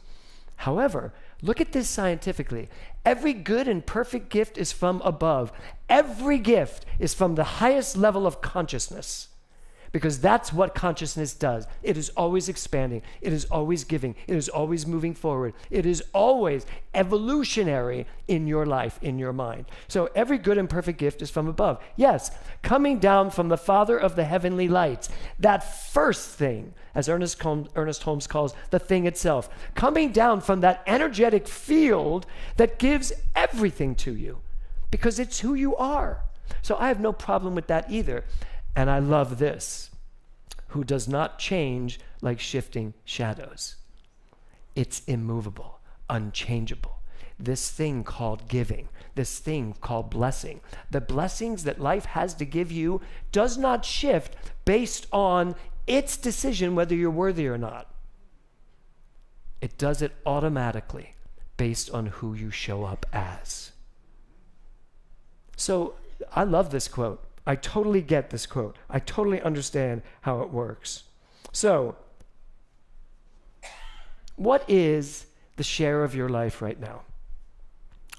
However, look at this scientifically. Every good and perfect gift is from above. Every gift is from the highest level of consciousness, because that's what consciousness does. It is always expanding. It is always giving. It is always moving forward. It is always evolutionary in your life, in your mind. So every good and perfect gift is from above. Yes, coming down from the Father of the heavenly lights. That first thing, as Ernest Holmes calls the thing itself, coming down from that energetic field that gives everything to you, because it's who you are. So I have no problem with that either. And I love this, who does not change like shifting shadows. It's immovable, unchangeable. This thing called giving, this thing called blessing, the blessings that life has to give you does not shift based on its decision whether you're worthy or not. It does it automatically based on who you show up as. So I love this quote. I totally get this quote. I totally understand how it works. So, what is the share of your life right now?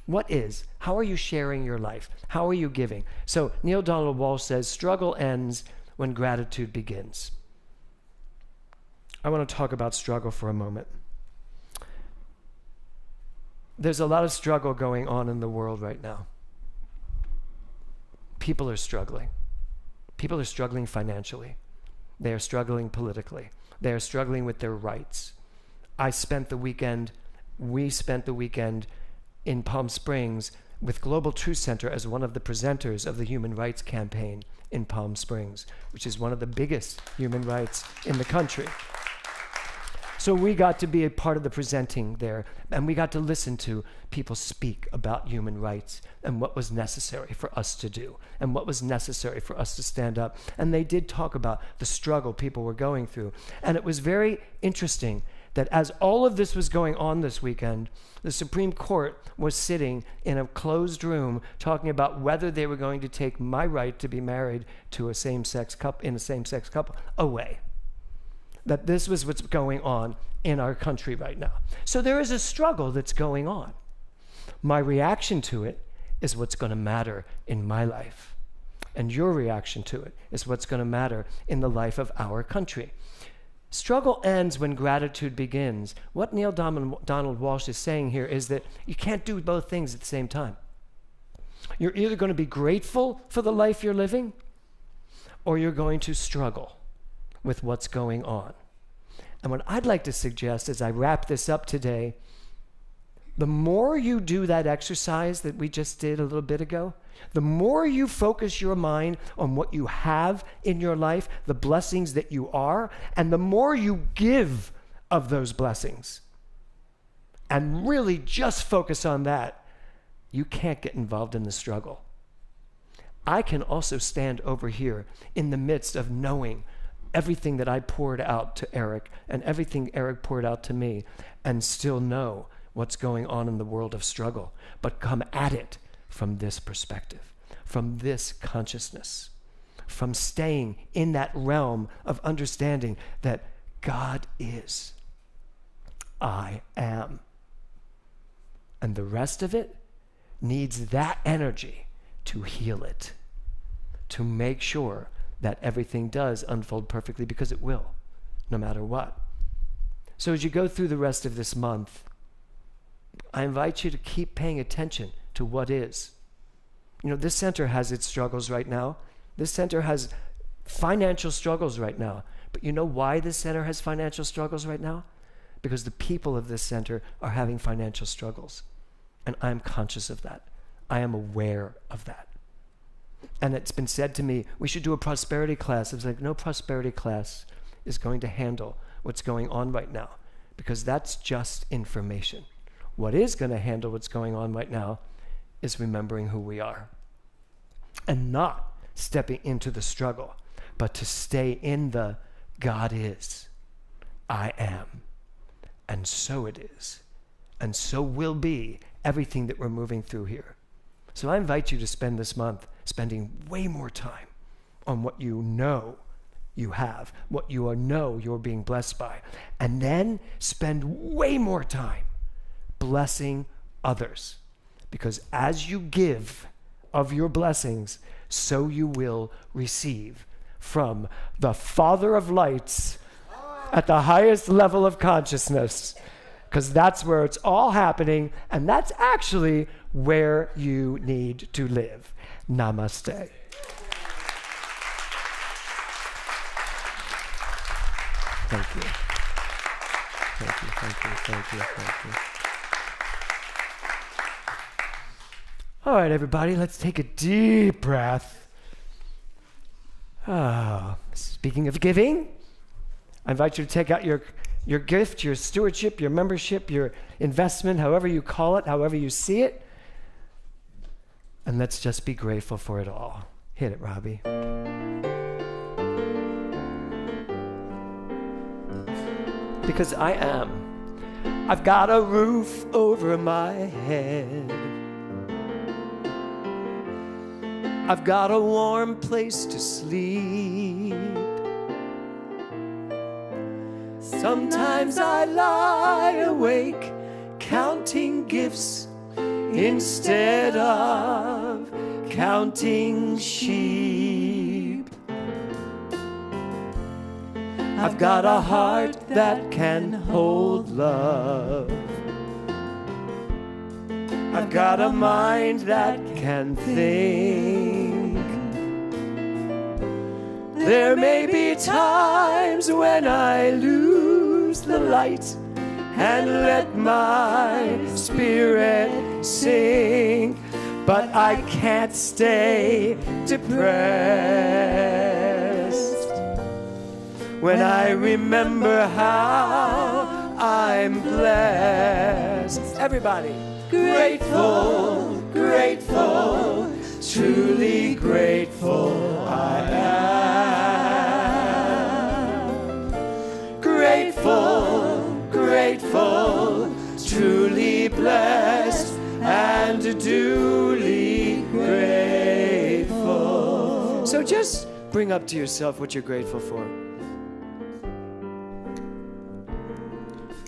What is? How are you sharing your life? How are you giving? So, Neil Donald Walsh says, struggle ends when gratitude begins. I want to talk about struggle for a moment. There's a lot of struggle going on in the world right now. People are struggling. People are struggling financially. They are struggling politically. They are struggling with their rights. We spent the weekend in Palm Springs with Global Truth Center as one of the presenters of the Human Rights Campaign in Palm Springs, which is one of the biggest human rights in the country. So we got to be a part of the presenting there, and we got to listen to people speak about human rights and what was necessary for us to do and what was necessary for us to stand up. And they did talk about the struggle people were going through. And it was very interesting that as all of this was going on this weekend, the Supreme Court was sitting in a closed room talking about whether they were going to take my right to be married to a same-sex couple away. That this was what's going on in our country right now. So there is a struggle that's going on. My reaction to it is what's going to matter in my life. And your reaction to it is what's going to matter in the life of our country. Struggle ends when gratitude begins. What Neil Donald Walsh is saying here is that you can't do both things at the same time. You're either going to be grateful for the life you're living, or you're going to struggle with what's going on. And what I'd like to suggest as I wrap this up today, the more you do that exercise that we just did a little bit ago, the more you focus your mind on what you have in your life, the blessings that you are, and the more you give of those blessings, and really just focus on that, you can't get involved in the struggle. I can also stand over here in the midst of knowing everything that I poured out to Eric and everything Eric poured out to me, and still know what's going on in the world of struggle, but come at it from this perspective, from this consciousness, from staying in that realm of understanding that God is, I am. And the rest of it needs that energy to heal it, to make sure that everything does unfold perfectly, because it will, no matter what. So as you go through the rest of this month, I invite you to keep paying attention to what is. You know, this center has its struggles right now. This center has financial struggles right now. But you know why this center has financial struggles right now? Because the people of this center are having financial struggles. And I'm conscious of that. I am aware of that. And it's been said to me, we should do a prosperity class. I was like, no prosperity class is going to handle what's going on right now, because that's just information. What is going to handle what's going on right now is remembering who we are and not stepping into the struggle, but to stay in the God is, I am, and so it is, and so will be everything that we're moving through here. So I invite you to spend this month spending way more time on what you know you have, what you know you're being blessed by, and then spend way more time blessing others. Because as you give of your blessings, so you will receive from the Father of lights at the highest level of consciousness. Because that's where it's all happening, and that's actually where you need to live. Namaste. Thank you. Thank you, thank you, thank you, thank you. All right, everybody, let's take a deep breath. Speaking of giving, I invite you to take out your gift, your stewardship, your membership, your investment, however you call it, however you see it. And let's just be grateful for it all. Hit it, Robbie. Because I am. I've got a roof over my head. I've got a warm place to sleep. Sometimes I lie awake counting gifts instead of counting sheep. I've got a heart that can hold love. I've got a mind that can think. There may be times when I lose the light and let my spirit sink, but I can't stay depressed when I remember how I'm blessed. Everybody. Grateful, grateful, truly grateful I am. Grateful, grateful, truly blessed and duly grateful. So just bring up to yourself what you're grateful for.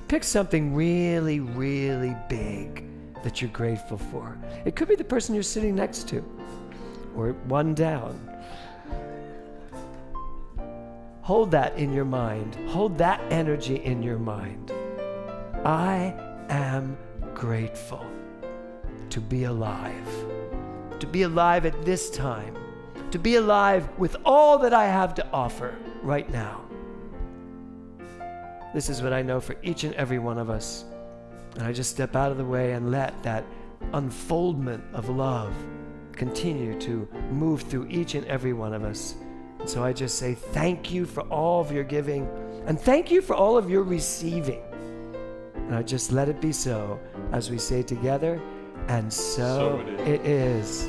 Pick something really, really big that you're grateful for. It could be the person you're sitting next to, or one down. Hold that in your mind. Hold that energy in your mind. I am grateful to be alive. To be alive at this time. To be alive with all that I have to offer right now. This is what I know for each and every one of us. And I just step out of the way and let that unfoldment of love continue to move through each and every one of us. And so I just say thank you for all of your giving, and thank you for all of your receiving. And I just let it be so as we say together, and so it is.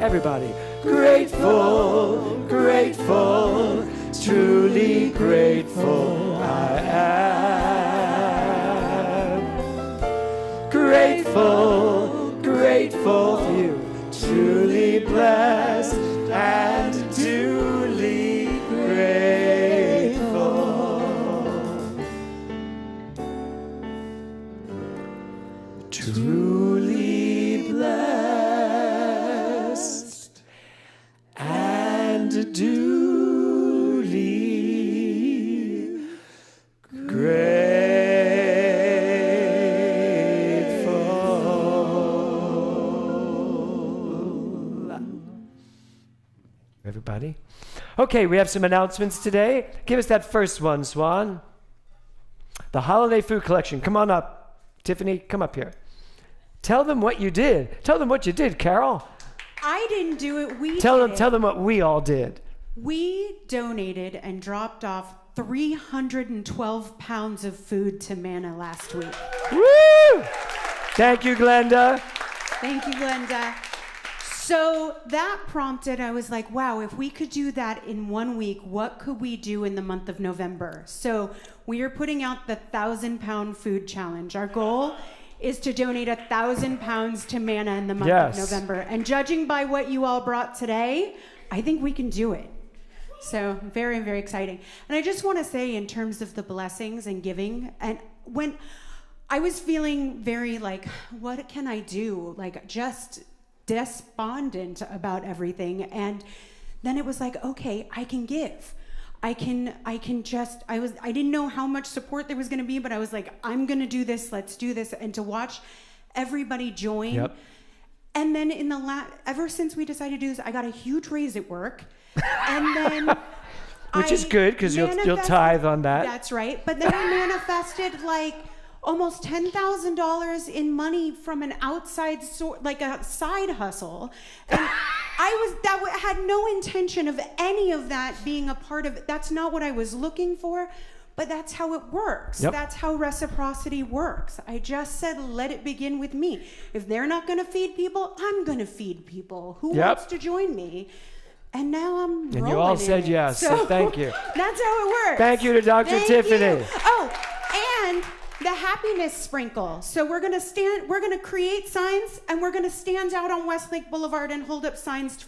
Everybody, grateful, grateful, truly grateful I am. Grateful, grateful for you, truly blessed and duly grateful. Truly blessed and duly Everybody. Okay, we have some announcements today. Give us that first one, Swan. The holiday food collection. Come on up. Tiffany, come up here. Tell them what you did. Tell them what you did, Carol. I didn't do it. Tell them what we all did. We donated and dropped off 312 pounds of food to Manna last week. Woo! Thank you, Glenda. Thank you, Glenda. So that prompted, I was like, wow, if we could do that in 1 week, what could we do in the month of November? So we are putting out the 1,000-pound food challenge. Our goal is to donate 1,000 pounds to Manna in the month of November. And judging by what you all brought today, I think we can do it. So very, very exciting. And I just want to say, in terms of the blessings and giving, and when I was feeling very like, what can I do? Like just despondent about everything. And then it was like, okay, I can give. I didn't know how much support there was going to be, but I was like, I'm going to do this. Let's do this. And to watch everybody join. Yep. And then ever since we decided to do this, I got a huge raise at work. And then which is good because you'll tithe on that. That's right. But then I manifested like almost $10,000 in money from an outside like a side hustle. And I had no intention of any of that being a part of it. That's not what I was looking for, but that's how it works. Yep. That's how reciprocity works. I just said, let it begin with me. If they're not going to feed people, I'm going to feed people. Who wants to join me? And now I'm rolling. And you all said yes, so thank you. That's how it works. Thank you to Dr. Tiffany. Oh, and the happiness sprinkle. So we're going to create signs, and we're going to stand out on Westlake Boulevard and hold up signs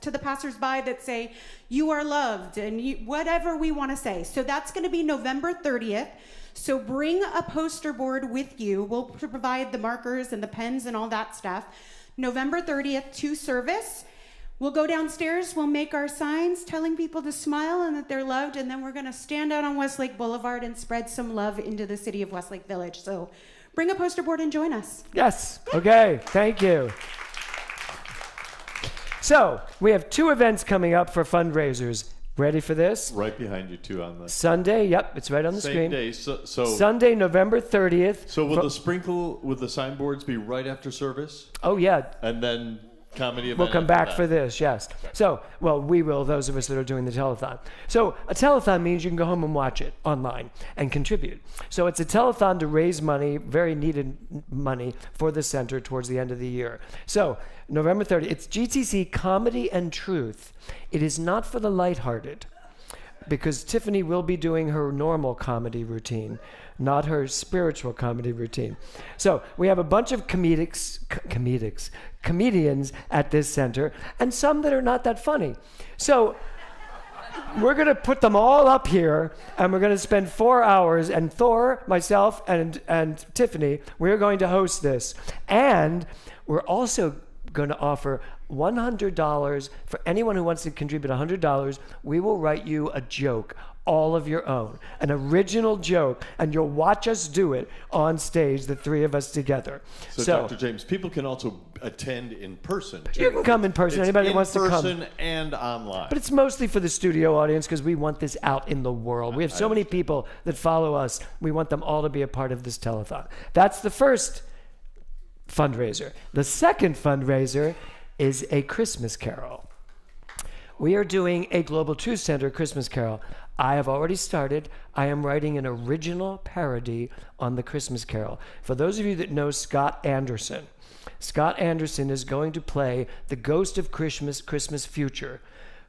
to the passersby that say, you are loved, and whatever we want to say. So that's going to be November 30th. So bring a poster board with you. We'll provide the markers and the pens and all that stuff. November 30th to service. we'll go downstairs, we'll make our signs telling people to smile and that they're loved, and then we're going to stand out on Westlake Boulevard and spread some love into the city of Westlake Village. So bring a poster board and join us. Yes. Okay. Thank you. So we have 2 events coming up for fundraisers. Ready for this? Right behind you too on the Sunday. Yep, it's right on the same screen. day. So Sunday, November 30th. So will the signboards be right after service? Oh yeah. And then comedy event We'll come after back that? for this, yes. So, well, we will, those of us that are doing the telethon. So a telethon means you can go home and watch it online and contribute. So it's a telethon to raise money, very needed money for the center towards the end of the year. So November 30th, it's GTC Comedy and Truth. It is not for the lighthearted, because Tiffany will be doing her normal comedy routine, not her spiritual comedy routine. So we have a bunch of comedians at this center, and some that are not that funny. So we're going to put them all up here, and we're going to spend 4 hours, and Thor, myself, and Tiffany, we're going to host this. And we're also going to offer $100 for anyone who wants to contribute $100. We will write you a joke, all of your own, an original joke, and you'll watch us do it on stage, the 3 of us together. So Dr. James, people can also attend in person too. You can come in person. Anybody in wants to come. person and online. But it's mostly for the studio audience because we want this out in the world. We have so many people that follow us. We want them all to be a part of this telethon. That's the first fundraiser. The second fundraiser is a Christmas Carol. We are doing a Global Truth Center Christmas Carol. I have already started. I am writing an original parody on the Christmas Carol. For those of you that know Scott Anderson is going to play the ghost of Christmas future,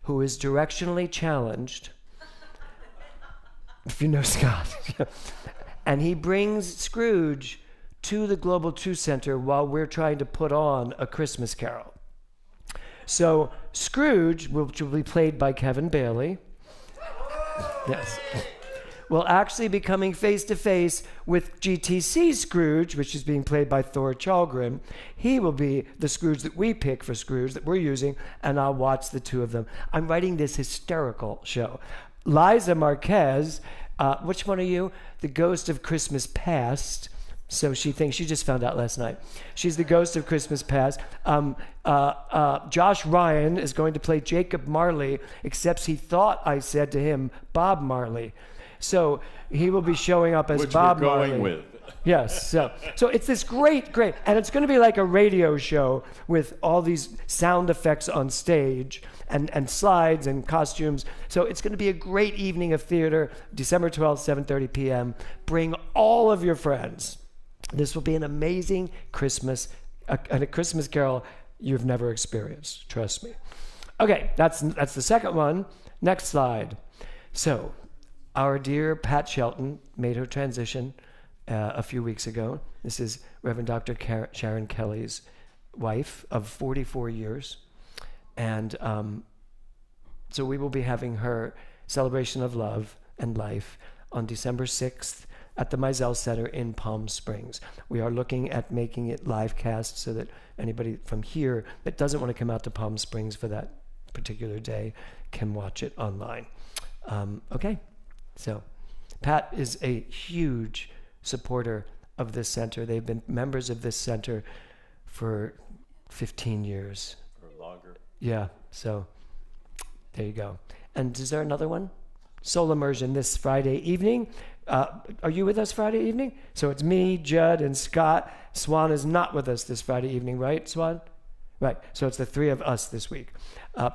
who is directionally challenged. If you know Scott. And he brings Scrooge to the Global Truth Center while we're trying to put on a Christmas Carol. So Scrooge, which will be played by Kevin Bailey, yes, will actually be coming face to face with GTC Scrooge, which is being played by Thor Chalgrim. He will be the Scrooge that we pick for Scrooge that we're using, and I'll watch the 2 of them. I'm writing this hysterical show. Liza Marquez, which one are you? The Ghost of Christmas Past. So she thinks, she just found out last night. She's the ghost of Christmas past. Josh Ryan is going to play Jacob Marley, except he thought I said to him, Bob Marley. So he will be showing up as Which Bob we're going Marley. with. Yes. So it's this great, and it's going to be like a radio show with all these sound effects on stage and slides and costumes. So it's going to be a great evening of theater, December 12th, 7:30 p.m. Bring all of your friends. This will be an amazing Christmas, a Christmas Carol you've never experienced. Trust me. Okay, that's the second one. Next slide. So, our dear Pat Shelton made her transition a few weeks ago. This is Reverend Dr. Sharon Kelly's wife of 44 years. And so we will be having her celebration of love and life on December 6th at the Mizell Center in Palm Springs. We are looking at making it live cast so that anybody from here that doesn't want to come out to Palm Springs for that particular day can watch it online. Okay, so Pat is a huge supporter of this center. They've been members of this center for 15 years. Or longer. Yeah, so there you go. And is there another one? Soul Immersion this Friday evening. Are you with us Friday evening? So it's me, Judd, and Scott. Swan is not with us this Friday evening, right, Swan? Right, so it's the 3 of us this week.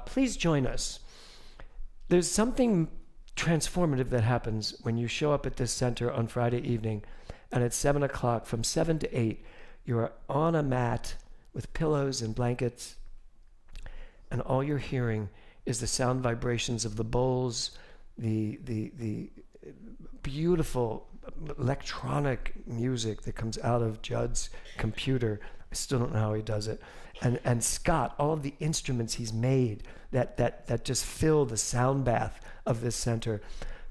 Please join us. There's something transformative that happens when you show up at this center on Friday evening, and at 7 o'clock, from 7 to 8, you're on a mat with pillows and blankets, and all you're hearing is the sound vibrations of the bowls, the beautiful electronic music that comes out of Judd's computer. I still don't know how he does it. And Scott, all of the instruments he's made that just fill the sound bath of this center.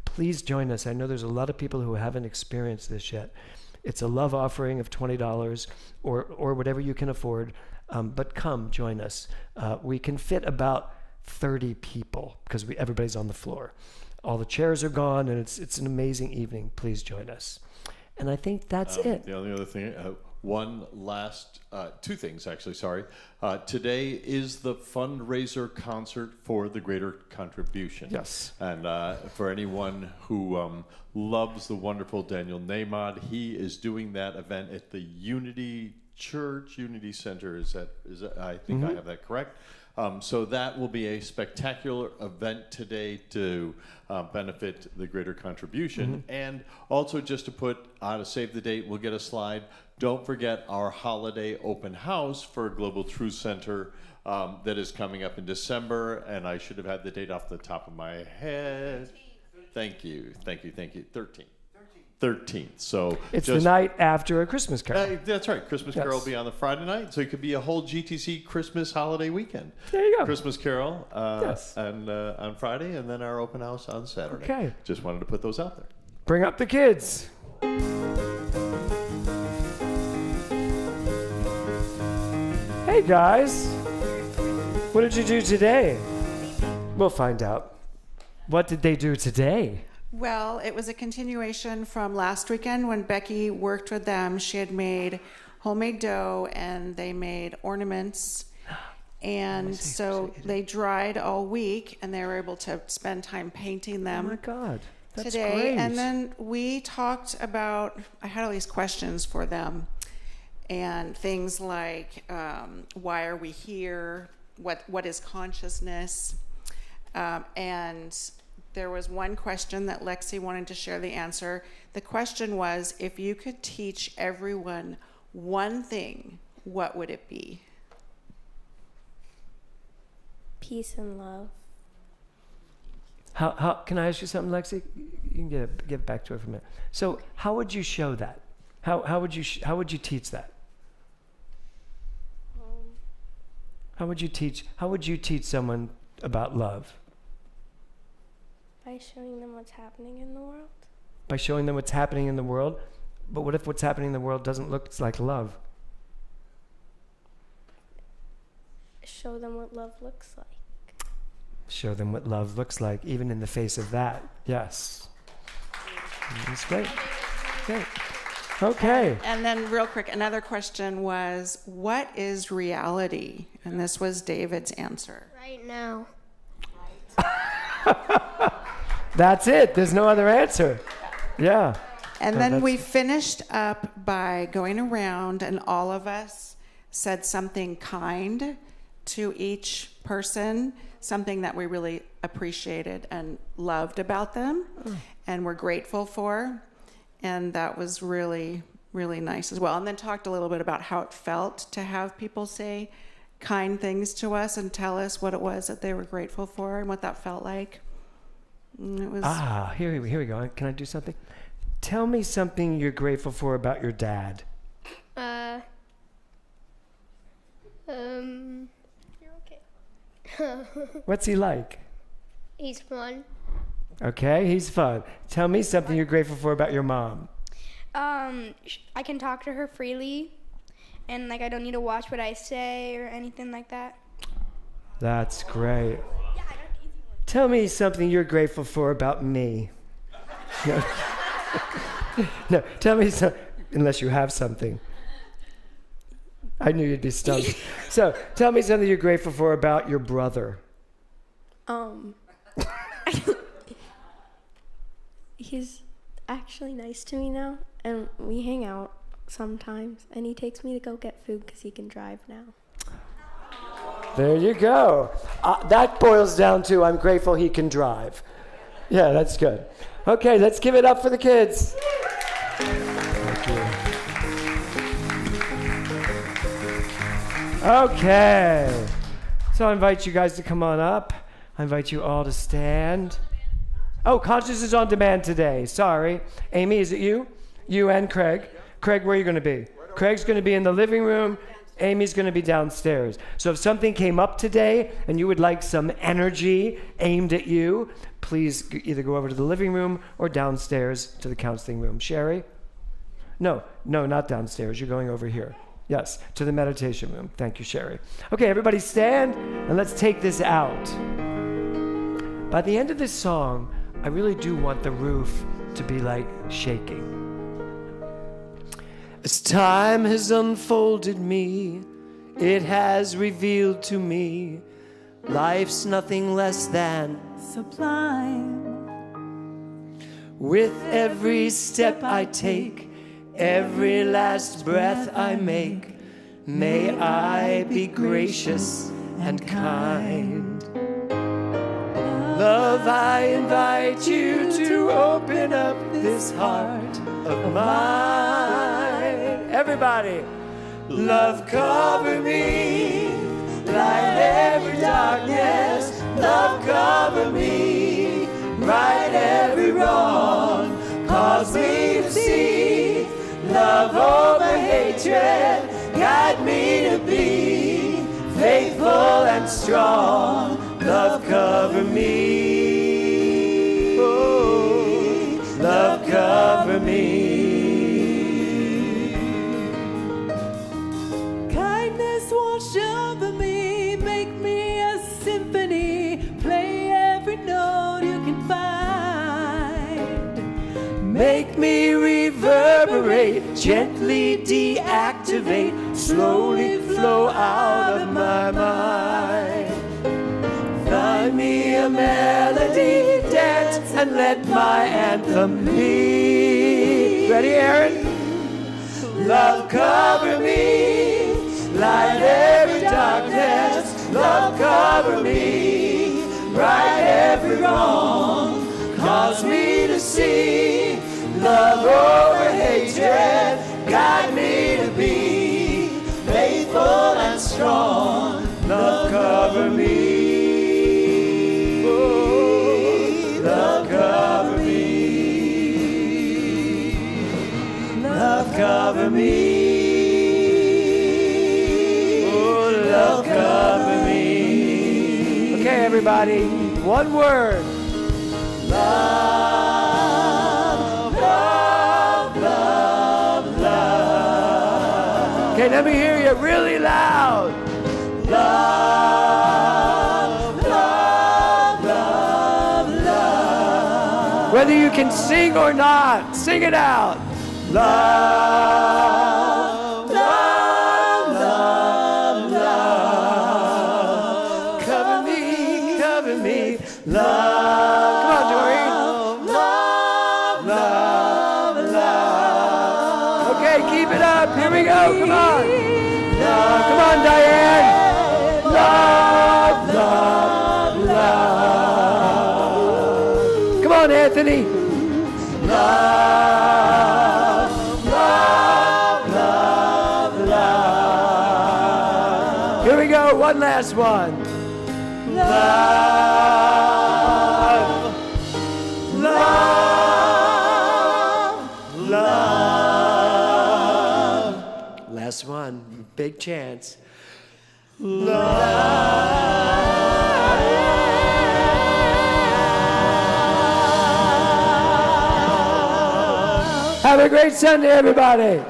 Please join us. I know there's a lot of people who haven't experienced this yet. It's a love offering of $20 or whatever you can afford. but come join us. We can fit about 30 people because everybody's on the floor. All the chairs are gone, and it's an amazing evening. Please join us. And I think that's it. The only other thing, two things actually, sorry. Today is the fundraiser concert for the Greater Contribution. Yes. And for anyone who loves the wonderful Daniel Nahmod, he is doing that event at the Unity Church, Unity Center. I think I have that correct. So that will be a spectacular event today to benefit the Greater Contribution. And also just to put on a save the date, we'll get a slide. Don't forget our holiday open house for Global Truth Center that is coming up in December. And I should have had the date off the top of my head. Thank you. 13th. So it's the night after A Christmas Carol. That's right. Christmas Carol will be on the Friday night, so it could be a whole GTC Christmas holiday weekend. There you go. Christmas Carol and on Friday, and then our open house on Saturday. Okay. Just wanted to put those out there. Bring up the kids. Hey guys, what did you do today? We'll find out. What did they do today? Well, it was a continuation from last weekend when Becky worked with them. She had made homemade dough and they made ornaments. And so they dried all week and they were able to spend time painting them. Oh my God, that's today. great. And then we talked about, I had all these questions for them and things like, why are we here? What is consciousness? And there was one question that Lexi wanted to share the answer. The question was, if you could teach everyone one thing, what would it be? Peace and love. How can I ask you something, Lexi? You can get back to it for a minute. So, how would you show that? How would you teach that? How would you teach someone about love? By showing them what's happening in the world. By showing them what's happening in the world? But what if what's happening in the world doesn't look like love? Show them what love looks like. Show them what love looks like, even in the face of that. Yes. That's great. Great. Okay. And then real quick, another question was, what is reality? And this was David's answer. Right now. That's it. There's no other answer. Yeah. And then we finished up by going around and all of us said something kind to each person, something that we really appreciated and loved about them and were grateful for. And that was really, really nice as well. And then talked a little bit about how it felt to have people say kind things to us and tell us what it was that they were grateful for and what that felt like. And it was here we go. Can I do something? Tell me something you're grateful for about your dad. You're okay. What's he like? He's fun. Okay, he's fun. Tell me something you're grateful for about your mom. I can talk to her freely, and I don't need to watch what I say or anything like that. That's great. Tell me something you're grateful for about me. No, tell me something, unless you have something. I knew you'd be stumped. So, tell me something you're grateful for about your brother. He's actually nice to me now, and we hang out sometimes, and he takes me to go get food because he can drive now. There you go. That boils down to I'm grateful he can drive. Yeah, that's good. Okay, let's give it up for the kids. Thank you. Okay. So I invite you guys to come on up. I invite you all to stand. Oh, Conscious is on demand today. Sorry. Amy, is it you? You and Craig. Craig, where are you going to be? Craig's going to be in the living room. Amy's going to be downstairs. So if something came up today and you would like some energy aimed at you, please either go over to the living room or downstairs to the counseling room. Sherry? No, not downstairs. You're going over here. Yes, to the meditation room. Thank you, Sherry. Okay, everybody stand and let's take this out. By the end of this song, I really do want the roof to be like shaking. As time has unfolded me, it has revealed to me life's nothing less than Sublime. with every step I take, every last breath I make, may I be gracious and kind. Love, I invite you to open up this heart of mine. Everybody, love, cover me, light every darkness. Love, cover me, right every wrong. Cause me to see love over hatred. Guide me to be faithful and strong. Love, cover me. Oh, love, cover me. Kindness wash over me, make me a symphony, play every note you can find. Make me reverberate, gently deactivate, slowly flow out of my mind. Find me a melody, dance, and let my anthem be. Ready, Aaron? Love, cover me, light every darkness. Love, cover me, right every wrong. Cause me to see love over hatred. Guide me to be faithful and strong. Love, cover me. Oh, love, cover me. Love, cover me. Oh, love, cover me. Okay, everybody, one word. Love, love, love, love. Okay, let me hear you really loud. Love, love, love, love. Whether you can sing or not, sing it out. Love, love, love, love. Cover me, cover me. Love. Come on, Doreen. Love, love, love. Okay, keep it up. Here we go. Come on. Come on, Diane. Love, love, love. Come on, Anthony. Love, love, love, love. Here we go. One last one. Love, love, love. Last one. Big chance. Have a great Sunday, everybody.